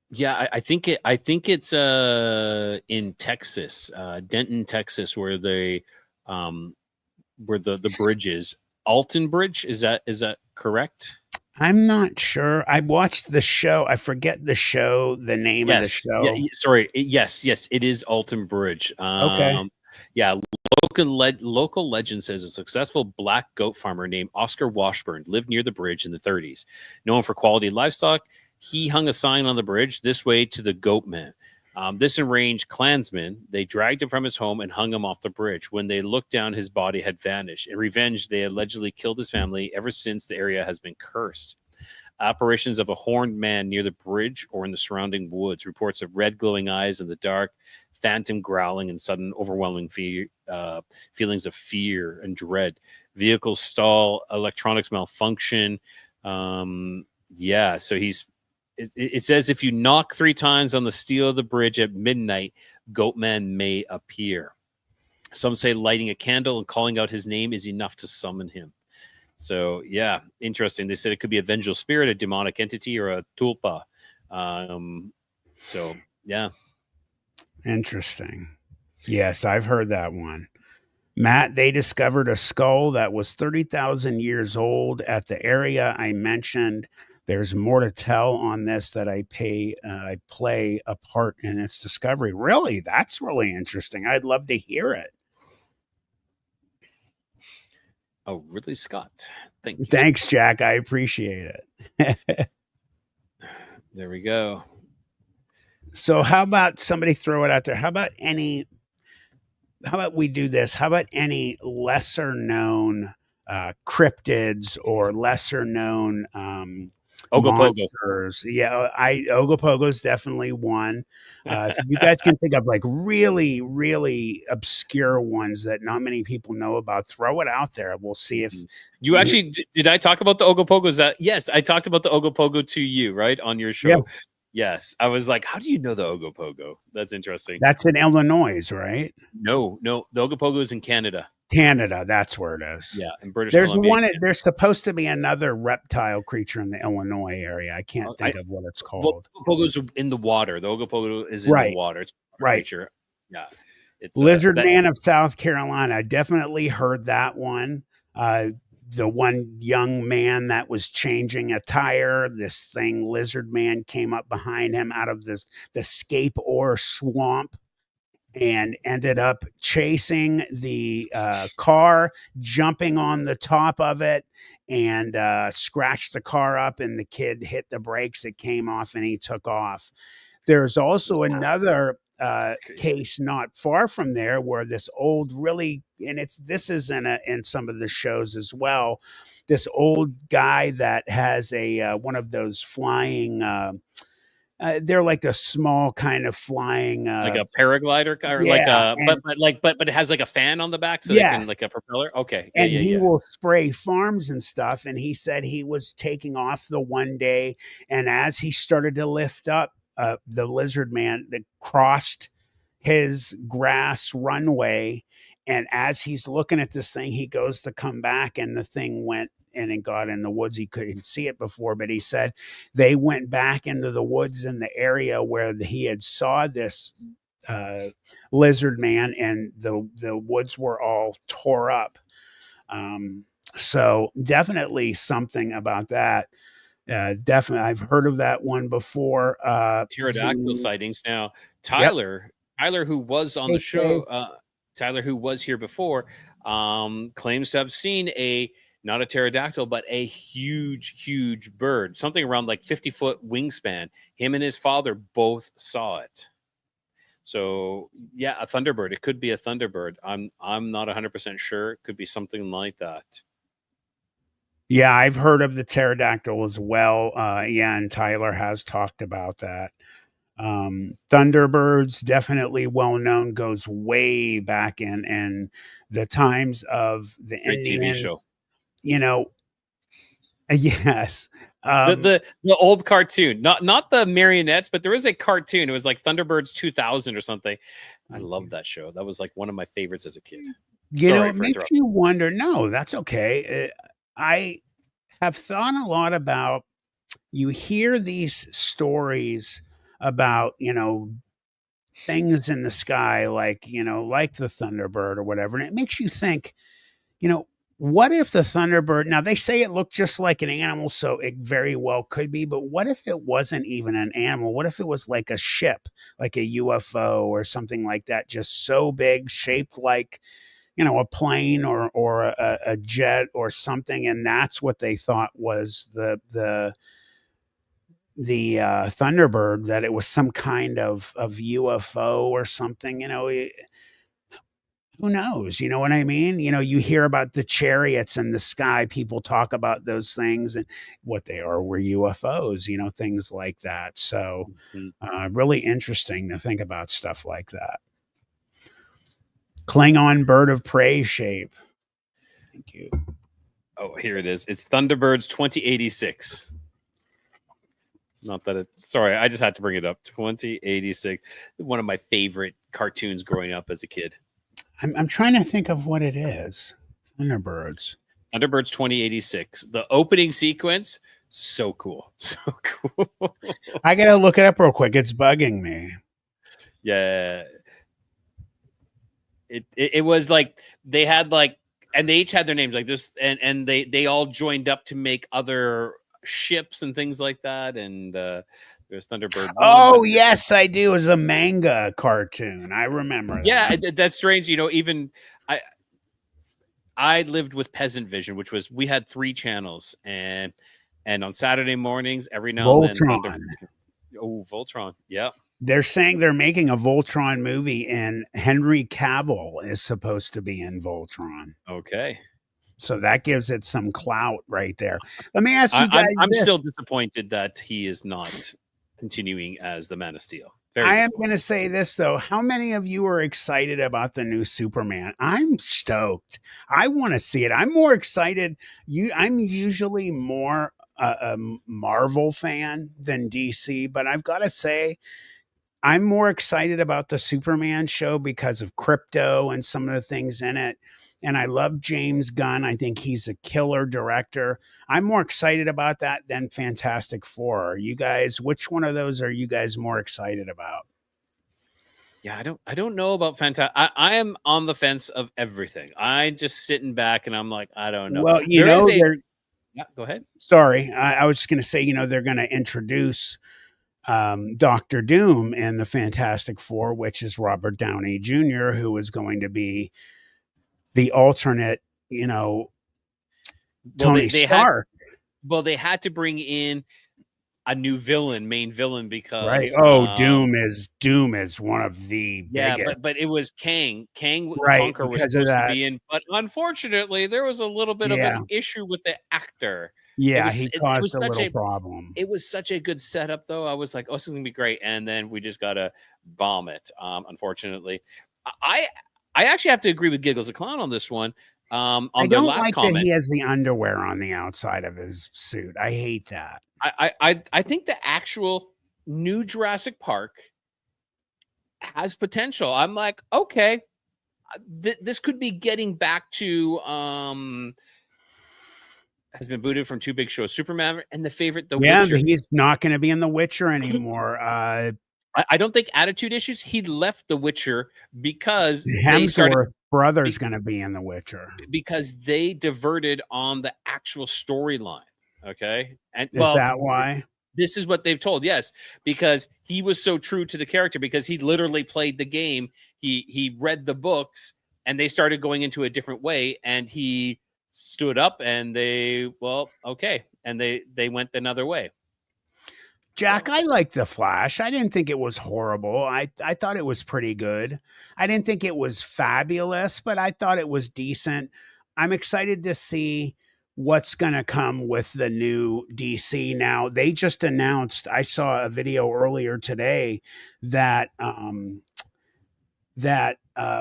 Yeah, I think it's in Texas, Denton, Texas, where they where the bridge is. Alton Bridge, is that correct? I'm not sure. I watched the show. I forget the show, the name of the show. Yeah, sorry. Yes, it is Alton Bridge. Okay. Yeah, local legend says a successful black goat farmer named Oscar Washburn lived near the bridge in the 30s. Known for quality livestock, he hung a sign on the bridge, "This way to the goat man." This enraged Klansmen, they dragged him from his home and hung him off the bridge. When they looked down, his body had vanished. In revenge, they allegedly killed his family. Ever since, the area has been cursed. Apparitions of a horned man near the bridge or in the surrounding woods. Reports of red glowing eyes in the dark, phantom growling, and sudden overwhelming feelings of fear and dread. Vehicles stall, electronics malfunction. So it says if you knock 3 times on the steel of the bridge at midnight, Goatman may appear. Some say lighting a candle and calling out his name is enough to summon him. So, yeah, interesting. They said it could be a vengeful spirit, a demonic entity, or a tulpa. So, yeah. Interesting. Yes, I've heard that one. Matt, they discovered a skull that was 30,000 years old at the area I mentioned. There's more to tell on this that I play a part in its discovery. Really? That's really interesting. I'd love to hear it. Oh, Ridley Scott. Thank you. Thanks, Jack. I appreciate it. There we go. So how about somebody throw it out there? How about we do this? How about any lesser known cryptids or lesser known Ogopogo. monsters? Yeah, Ogopogo is definitely one. If you guys can think of like really, really obscure ones that not many people know about, throw it out there. We'll see if you actually did. I talk about the Ogopogos? Yes, I talked about the Ogopogo to you, right, on your show. Yeah. Yes, I was like, how do you know the Ogopogo? That's interesting. That's in Illinois, right? No, the Ogopogo is in Canada. Canada, that's where it is. Yeah, in British There's Columbia. one. There's supposed to be another reptile creature in the Illinois area. I can't think of what it's called. Ogopogo's in the water. The Ogopogo is in the water. It's a creature. Yeah. It's Lizard Man of South Carolina. I definitely heard that one. The one young man that was changing a tire, this thing, Lizard Man, came up behind him out of the Scape Ore swamp and ended up chasing the car, jumping on the top of it, and scratched the car up, and the kid hit the brakes. It came off, and he took off. There's also another case not far from there where this old this is in some of the shows as well, this old guy that has a one of those flying they're like a small kind of flying like a paraglider or but it has like a fan on the back so they can like a propeller. Okay. And he will spray farms and stuff, and he said he was taking off the one day, and as he started to lift up, the Lizard Man that crossed his grass runway, and as he's looking at this thing, he goes to come back, and the thing went and it got in the woods. He couldn't see it before, but he said they went back into the woods in the area where he had saw this Lizard Man, and the woods were all tore up. So definitely something about that. Definitely, I've heard of that one before. Pterodactyl sightings. Now, Tyler Tyler, who was on Hey, the show, Dave. Tyler, who was here before, claims to have seen not a pterodactyl, but a huge bird, something around like 50-foot wingspan. Him and his father both saw it. So yeah, a thunderbird. It could be a thunderbird. I'm not 100% sure. It could be something like that. Yeah, I've heard of the pterodactyl as well. Yeah, and Tyler has talked about that. Thunderbirds, definitely well known, goes way back in the times of the Great TV Indians. show. You know, yes. The Um, the the old cartoon, not the marionettes, but there was a cartoon. It was like Thunderbirds 2000 or something. I Thank loved you. that show. That was like one of my favorites as a kid. It Sorry for makes interrupting. you wonder. No, that's okay. I have thought a lot about, you hear these stories about, things in the sky, like, like the Thunderbird or whatever. And it makes you think, you know, what if the Thunderbird, now they say it looked just like an animal, so it very well could be, but what if it wasn't even an animal? What if it was like a ship, like a UFO or something like that, just so big, shaped like, a plane or a jet or something, and that's what they thought was the Thunderbird, that it was some kind of UFO or something, who knows? You know what I mean? You hear about the chariots in the sky. People talk about those things, and what they are were UFOs, things like that. So, Mhm. really interesting to think about stuff like that. Klingon bird of prey shape. Thank you. Oh, here it is. It's Thunderbirds 2086. Not that it. Sorry, I just had to bring it up. 2086. One of my favorite cartoons growing up as a kid. I'm trying to think of what it is. Thunderbirds. Thunderbirds 2086. The opening sequence, so cool. So cool. I gotta look it up real quick. It's bugging me. Yeah. It was like they had like, and they each had their names like this, and they all joined up to make other ships and things like that. And there's Thunderbird 1, Oh Thunderbird. yes, I do. It was a manga cartoon. I remember Yeah, that. that's strange. Even I I lived with Peasant Vision, which was, we had 3 channels, and on Saturday mornings, every now and then, Voltron. Thunderbirds. Oh, Voltron. Yeah. They're saying they're making a Voltron movie, and Henry Cavill is supposed to be in Voltron. Okay. So that gives it some clout right there. Let me ask I, you I'm guys I'm this. still disappointed that he is not continuing as the Man of Steel. Very I am going to disappointed. say this though. How many of you are excited about the new Superman? I'm stoked. I want to see it. I'm more excited. I'm usually more a Marvel fan than DC, but I've got to say I'm more excited about the Superman show because of crypto and some of the things in it. And I love James Gunn. I think he's a killer director. I'm more excited about that than Fantastic Four. Are you guys, which one of those are you guys more excited about? Yeah, I don't know about Fantastic. I am on the fence of everything. I just sitting back and I'm like, I don't know. Well, There is a they're, Yeah, go ahead. sorry, I was just going to say, they're going to introduce Doctor Doom in the Fantastic Four, which is Robert Downey Jr., who is going to be the alternate, Well, Tony they had Stark. they had to bring in a new main villain, Right. because Oh, Doom is one of the yeah, biggest. but it was Kang. Kang the Right, Conqueror was because of supposed to that. be in, but unfortunately, there was a little bit of an Yeah. issue with the actor. It Yeah, was he it caused was a such little a problem. it was such a good setup, though. I was like, "Oh, this is gonna be great," and then we just gotta bomb it. Unfortunately, I I actually have to agree with Giggles the Clown on this one. I On their don't last like that comment, he has the underwear on the outside of his suit. I hate that. I think the actual new Jurassic Park has potential. I'm like, okay, this could be getting back to has been booted from 2 big shows, Superman and the favorite, The Yeah, Witcher. he's not gonna be in The Witcher anymore. I don't think attitude issues. He left The Witcher because they started Hemsworth brother's be- gonna be in The Witcher. because they diverted on the actual storyline. Okay, and Is well, that why? This is what they've told, yes, because he was so true to the character, because he literally played the game. He read the books, and they started going into a different way, and he stood up, and they, well, okay, and they went another way. Jack, So I liked The Flash. I didn't think it was horrible. I thought it was pretty good. I didn't think it was fabulous, but I thought it was decent. I'm excited to see what's going to come with the new DC now. They just announced, I saw a video earlier today that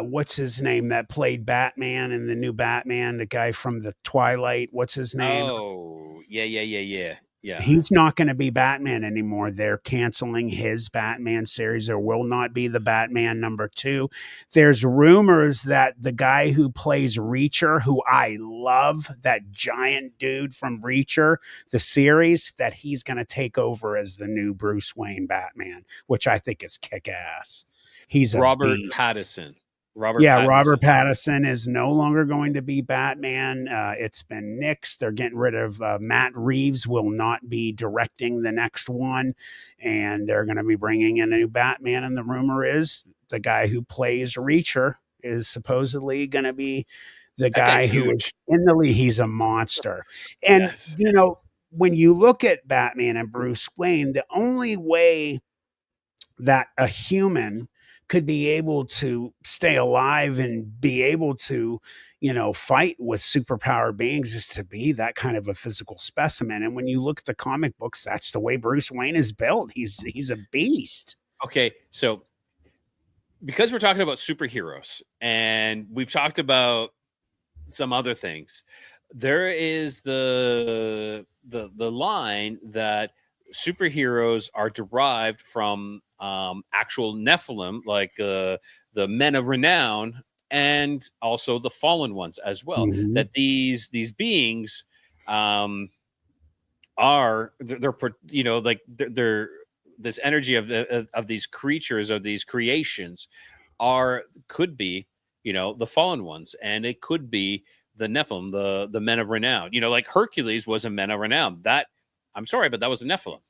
what's his name that played Batman in the new Batman, the guy from the Twilight, what's his name? oh, yeah. He's not going to be Batman anymore. They're canceling his Batman series. There will not be the Batman #2. There's rumors that the guy who plays Reacher, who I love, that giant dude from Reacher, the series, that he's going to take over as the new Bruce Wayne Batman, which I think is kick ass. He's a Robert beast. Pattinson. Robert Pattinson is no longer going to be Batman. It's been nixed. They're getting rid of Matt Reeves. Will not be directing the next one, and they're going to be bringing in a new Batman. And the rumor is the guy who plays Reacher is supposedly going to be the That guy guy's who is huge. in the league. He's a monster. And Yes. when you look at Batman and Bruce Wayne, the only way that a human could be able to stay alive and be able to, fight with superpowered beings is to be that kind of a physical specimen. And when you look at the comic books, that's the way Bruce Wayne is built. He's a beast. Okay, so because we're talking about superheroes and we've talked about some other things, there is the line that superheroes are derived from actual Nephilim, like the men of renown, and also the fallen ones as well. Mm-hmm. That these beings are they're this energy of these creatures, of these creations, could be the fallen ones, and it could be the Nephilim, the men of renown. Like Hercules was a men of renown. That, I'm sorry, but that was a Nephilim,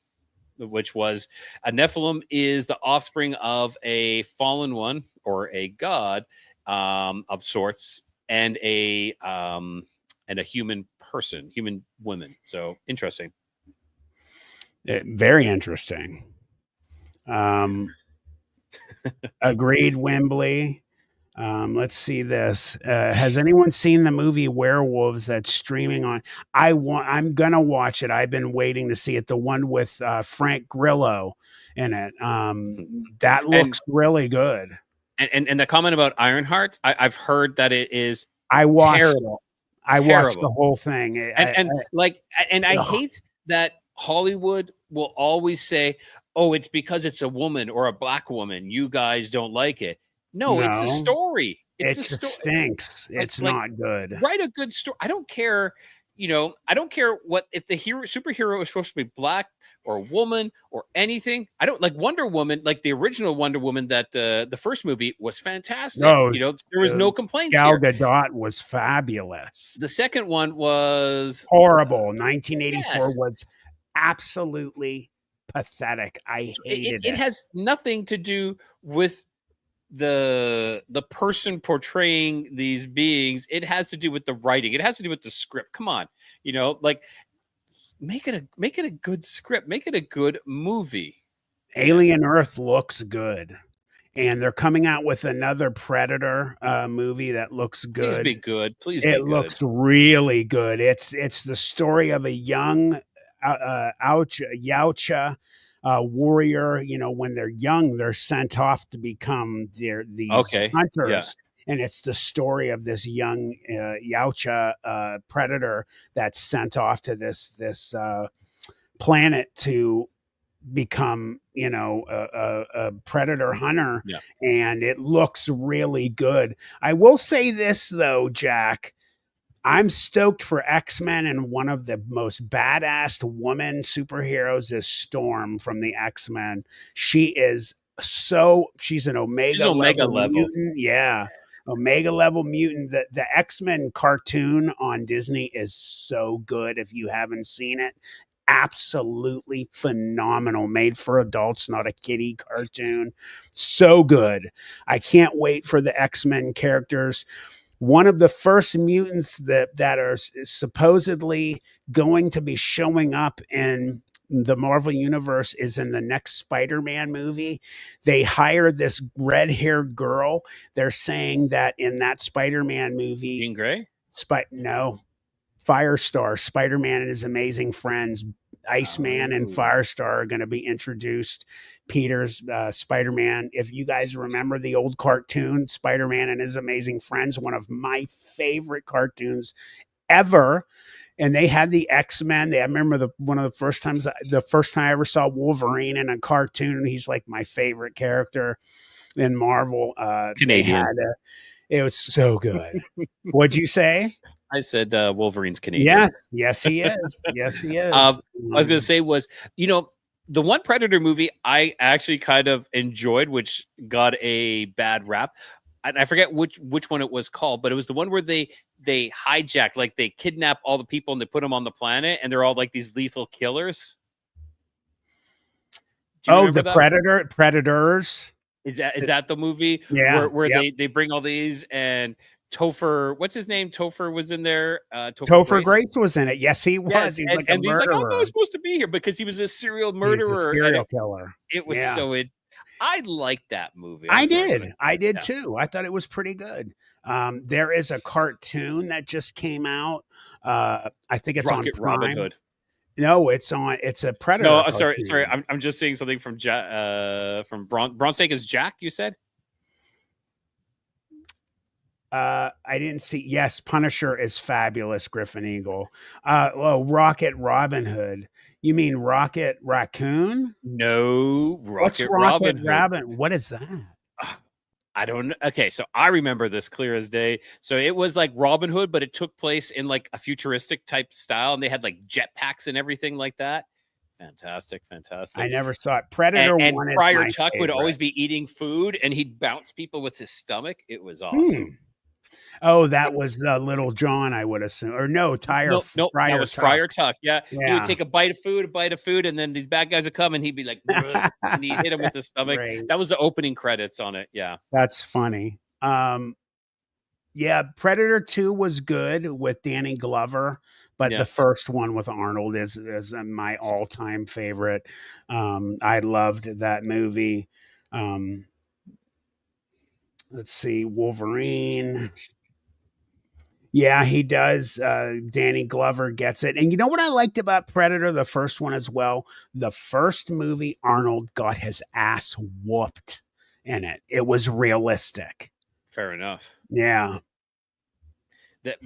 which was a Nephilim is the offspring of a fallen one or a god of sorts, and a human person, human woman. So interesting. Very interesting. Agreed, Wembley. Let's see this. Has anyone seen the movie Werewolves that's streaming on? I'm gonna watch it. I've been waiting to see it. The one with Frank Grillo in it. That looks really good. And the comment about Ironheart, I've heard that it is I watched terrible. I watched the whole thing. I hate that Hollywood will always say, "Oh, it's because it's a woman or a black woman. You guys don't like it." No, it's a No, story. It's it the just story. stinks. It's not good. Write a good story. I don't care. I don't care what if the superhero is supposed to be black or a woman or anything. I don't like Wonder Woman, like the original Wonder Woman that the first movie was fantastic. No, there was no complaints Gal here. Gadot was fabulous. The second one was horrible. 1984 yes. was absolutely pathetic. I hated it. It has nothing to do with the person portraying these beings. It has to do with the writing. It has to do with the script. Come on, like make it a good script. Make it a good movie. Alien Earth looks good, and they're coming out with another Predator movie that looks good. Please be good. Please it be good. looks really good. It's the story of a young Yautja warrior. When they're young, they're sent off to become these hunters. Yeah. And it's the story of this young Yautja predator that's sent off to this planet to become a predator hunter. Yeah. And it looks really good. I will say this though, Jack, I'm stoked for X-Men, and one of the most badass woman superheroes is Storm from the X-Men. She's an Omega level mutant. Yeah. Omega level mutant. The X-Men cartoon on Disney is so good if you haven't seen it. absolutely phenomenal. Made for adults, not a kiddie cartoon. So good. I can't wait for the X-Men characters. One of the first mutants that are supposedly going to be showing up in the Marvel universe is in the next Spider-Man movie. They hired this red-haired girl. They're saying that in that Spider-Man movie, Jean Grey? no, Firestar, Spider-Man and his amazing friends, Iceman and Oh. Firestar are going to be introduced. Peter's Spider-Man. If you guys remember the old cartoon, Spider-Man and his amazing friends, one of my favorite cartoons ever. And they had the X-Men. I remember the first time I ever saw Wolverine in a cartoon. He's like my favorite character in Marvel. Canadian. It was so good. What'd you say? I said Wolverine's Canadian. Yes, he is. Yes, he is. I was going to say was, the one Predator movie I actually kind of enjoyed, which got a bad rap. And I forget which one it was called, but it was the one where they hijack, like they kidnap all the people and they put them on the planet, and they're all like these lethal killers. The Predators. Is that the movie? Yeah, where they bring all these, and Topher, what's his name? Topher was in there. Topher Grace was in it. Yes, he was. Yes, he's and, like a and he's like, murderer. I'm not supposed to be here because he was a serial murderer. He's a serial killer. It was I liked that movie. I did too. I thought it was pretty good. There is a cartoon that just came out. I think it's Rocket on Prime. Robin Hood. No, it's a Predator. No, cartoon. sorry. I'm just seeing something from Bronsteak Jack. You said. I didn't see. Yes, Punisher is fabulous. Griffin Eagle. Rocket Robin Hood. You mean Rocket Raccoon? No, What's Rocket Robin? What is that? I don't know. Okay, so I remember this clear as day. So it was like Robin Hood, but it took place in like a futuristic type style, and they had like jetpacks and everything like that. Fantastic. I never saw it. Predator and one Friar is Tuck my would favorite. always be eating food, and he'd bounce people with his stomach. It was awesome. Oh, that was Little John, I would assume, or no, Nope, that was Tuck. Friar Tuck. Yeah, he would take a bite of food, and then these bad guys would come, and he'd be like, and he'd hit him with the stomach. Great. That was the opening credits on it. Yeah, that's funny. Yeah, Predator 2 was good with Danny Glover, but the first one with Arnold is my all-time favorite. I loved that movie. Let's see, Wolverine. Yeah, he does. Danny Glover gets it. And you know what I liked about Predator, the first one as well? The first movie, Arnold got his ass whooped in it. It was realistic. Fair enough. Yeah.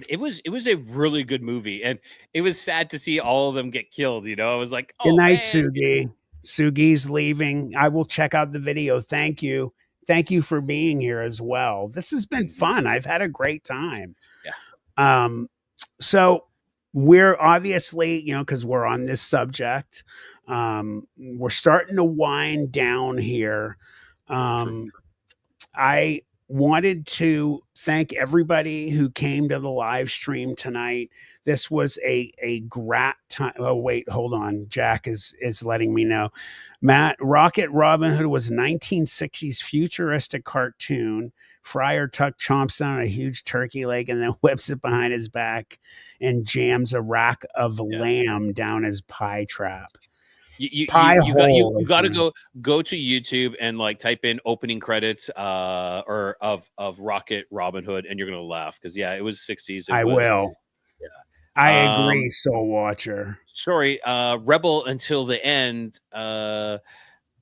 It was a really good movie, and it was sad to see all of them get killed. I was like, good night, Sugi. Sugi's leaving. I will check out the video. Thank you. Thank you for being here as well. This has been fun. I've had a great time. Yeah. So we're obviously, because we're on this subject, we're starting to wind down here. I wanted to thank everybody who came to the live stream tonight. This was a great time. Oh, wait, hold on. Jack is letting me know. Matt, Rocket Robin Hood was a 1960s futuristic cartoon. Friar Tuck chomps down a huge turkey leg and then whips it behind his back and jams a rack of lamb down his pie trap. You got to go to YouTube and like type in opening credits or of Rocket Robin Hood, and you're gonna laugh because it was 60s. I will. Yeah, I agree, Soul Watcher. Sorry, Rebel Until the End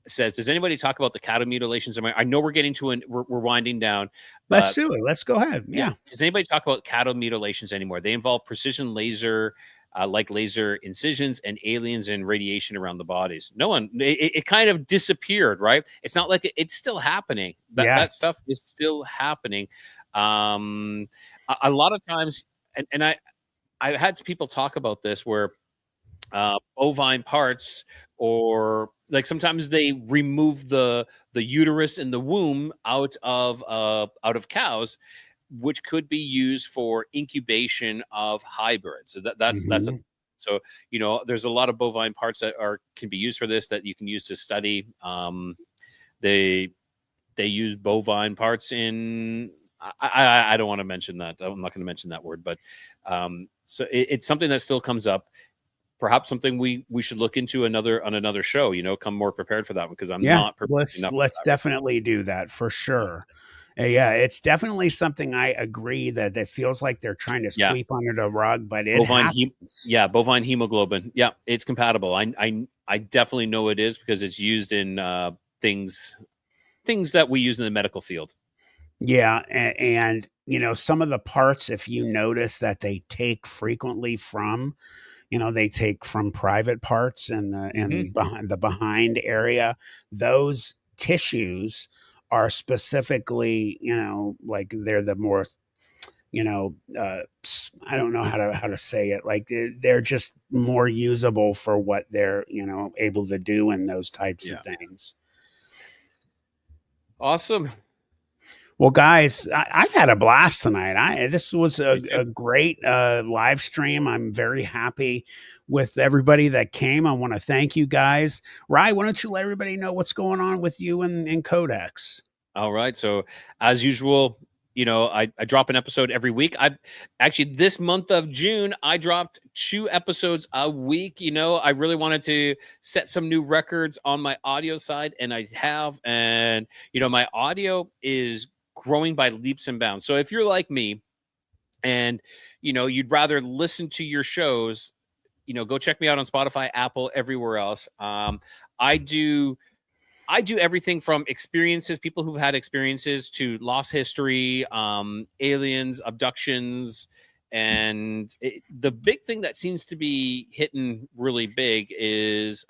says, does anybody talk about the cattle mutilations? I know we're getting to we're winding down. Let's do it. Let's go ahead. Yeah. Does anybody talk about cattle mutilations anymore? They involve precision laser. Like laser incisions and aliens and radiation around the bodies. No one, it kind of disappeared, right? It's not like it's still happening. That stuff is still happening. A lot of times, and I've had people talk about this where bovine parts, or like sometimes they remove the uterus and the womb out of cows, which could be used for incubation of hybrids. So that's a So, there's a lot of bovine parts that can be used for this that you can use to study. They use bovine parts in. I don't want to mention that. I'm not going to mention that word, but so it's something that still comes up. Perhaps something we should look into on another show. Come more prepared for that one, because I'm not prepared enough. Let's definitely do that for sure. Yeah, it's definitely something I agree that it feels like they're trying to Yeah. sweep under the rug, but it happens. Bovine hemoglobin. Yeah, it's compatible. I definitely know it is, because it's used in things that we use in the medical field. Yeah, and some of the parts, if you notice that they take frequently from, they take from private parts and behind area. Those tissues are specifically, like they're the more, I don't know how to say it. Like they're just more usable for what they're, able to do in those types of things. Awesome. Well, guys, I've had a blast tonight. This was a great live stream. I'm very happy with everybody that came. I want to thank you guys. Rye, why don't you let everybody know what's going on with you and Codex? All right. So, as usual, I drop an episode every week. I actually, this month of June, I dropped 2 episodes a week. I really wanted to set some new records on my audio side, and I have. And my audio is growing by leaps and bounds. So if you're like me, and you'd rather listen to your shows, go check me out on Spotify, Apple, everywhere else. I do everything from experiences, people who've had experiences, to lost history, aliens, abductions. And the big thing that seems to be hitting really big is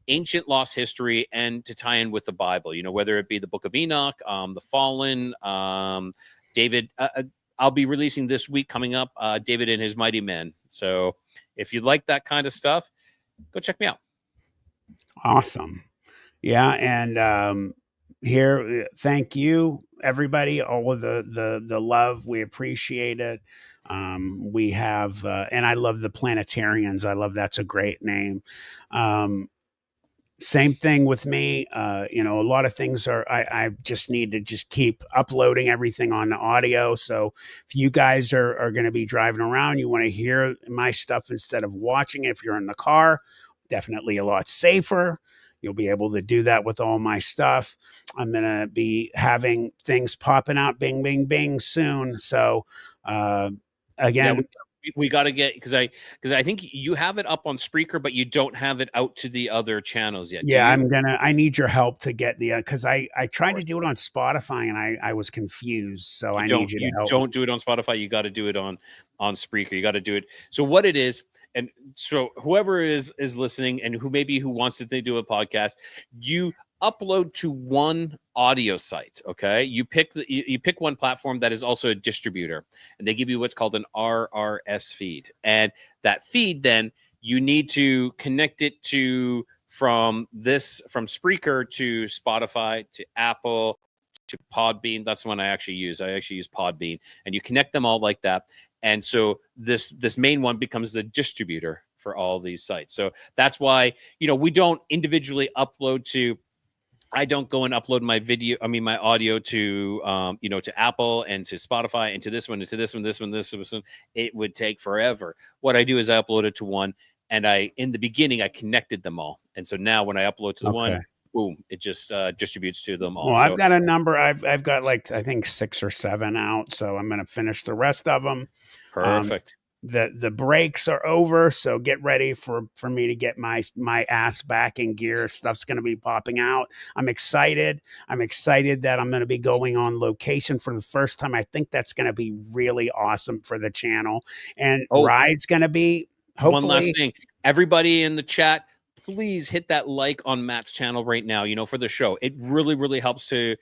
ancient lost history, and to tie in with the Bible, whether it be the Book of Enoch, the Fallen, David. I'll be releasing this week coming up, David and His Mighty Men. So if you like that kind of stuff, go check me out. Awesome. Yeah, and here, thank you, everybody, all of the love. We appreciate it. We have, and I love the Planetarians. I love that's a great name. Same thing with me. A lot of things I just need to just keep uploading everything on the audio. So if you guys are going to be driving around, you want to hear my stuff instead of watching it. If you're in the car, definitely a lot safer. You'll be able to do that with all my stuff. I'm going to be having things popping out, bing, bing, bing soon. So, again, we got to get, because I think you have it up on Spreaker, but you don't have it out to the other channels yet. Yeah, I need your help to get the, because I tried to do it on Spotify and I was confused. So I need you to help. Don't do it on Spotify. You got to do it on Spreaker. You got to do it. So what it is, and so whoever is listening, and who wants to do a podcast, you upload to one audio site. Okay, you pick one platform that is also a distributor, and they give you what's called an RRS feed, and that feed then you need to connect it to from Spreaker to Spotify to Apple to Podbean. That's the one I actually use. I actually use Podbean, and you connect them all like that. And so this main one becomes the distributor for all these sites. So that's why, we don't individually upload to, I don't go and upload my audio to, to Apple and to Spotify and to this one, and to this one, this one, this one. It would take forever. What I do is I upload it to one, and in the beginning, I connected them all. And so now when I upload to the one, boom, it just distributes to them all. Well, I've got a number. I've got I think 6 or 7 out. So I'm going to finish the rest of them. Perfect. The breaks are over, so get ready for me to get my ass back in gear. Stuff's going to be popping out. I'm excited that I'm going to be going on location for the first time. I think that's going to be really awesome for the channel. And Rye's going to be, hopefully. One last thing, everybody in the chat, please hit that like on Matt's channel right now, for the show. It really, really helps to,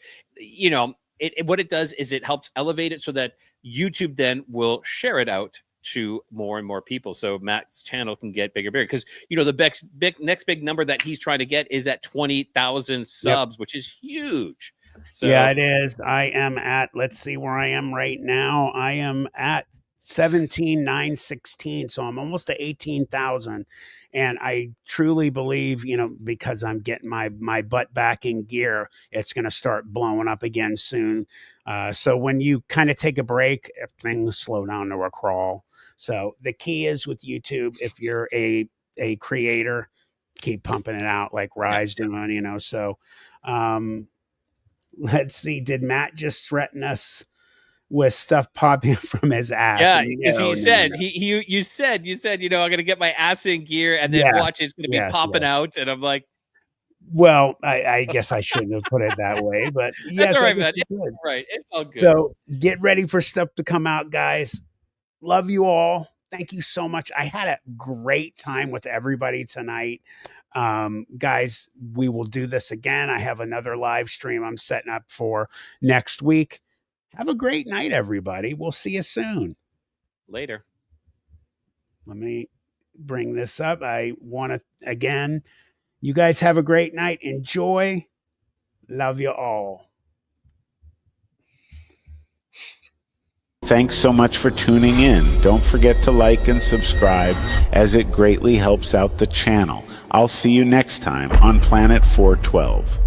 what it does is it helps elevate it so that YouTube then will share it out to more and more people, so Matt's channel can get bigger, because the next big number that he's trying to get is at 20,000 subs, which is huge. So yeah, it is. I am at, let's see where I am right now. I am at 17,916. So I'm almost to 18,000. And I truly believe, because I'm getting my butt back in gear, it's going to start blowing up again soon. So when you kind of take a break, things slow down to a crawl. So the key is with YouTube, if you're a creator, keep pumping it out like Rye's doing, So let's see. Did Matt just threaten us with stuff popping from his ass? Yeah, because No, he no, said no. you said I'm gonna get my ass in gear, and then Yes, watch it's gonna be yes, popping yes. out, and I'm like, Well, I guess I shouldn't have put it that way, but that's all yes, I right, guess man. you It's could. all right. It's all good. So get ready for stuff to come out, guys. Love you all. Thank you so much. I had a great time with everybody tonight. Guys, we will do this again. I have another live stream I'm setting up for next week. Have a great night, everybody. We'll see you soon. Later. Let me bring this up. I want to, again, you guys have a great night. Enjoy. Love you all. Thanks so much for tuning in. Don't forget to like and subscribe, as it greatly helps out the channel. I'll see you next time on Planet 412.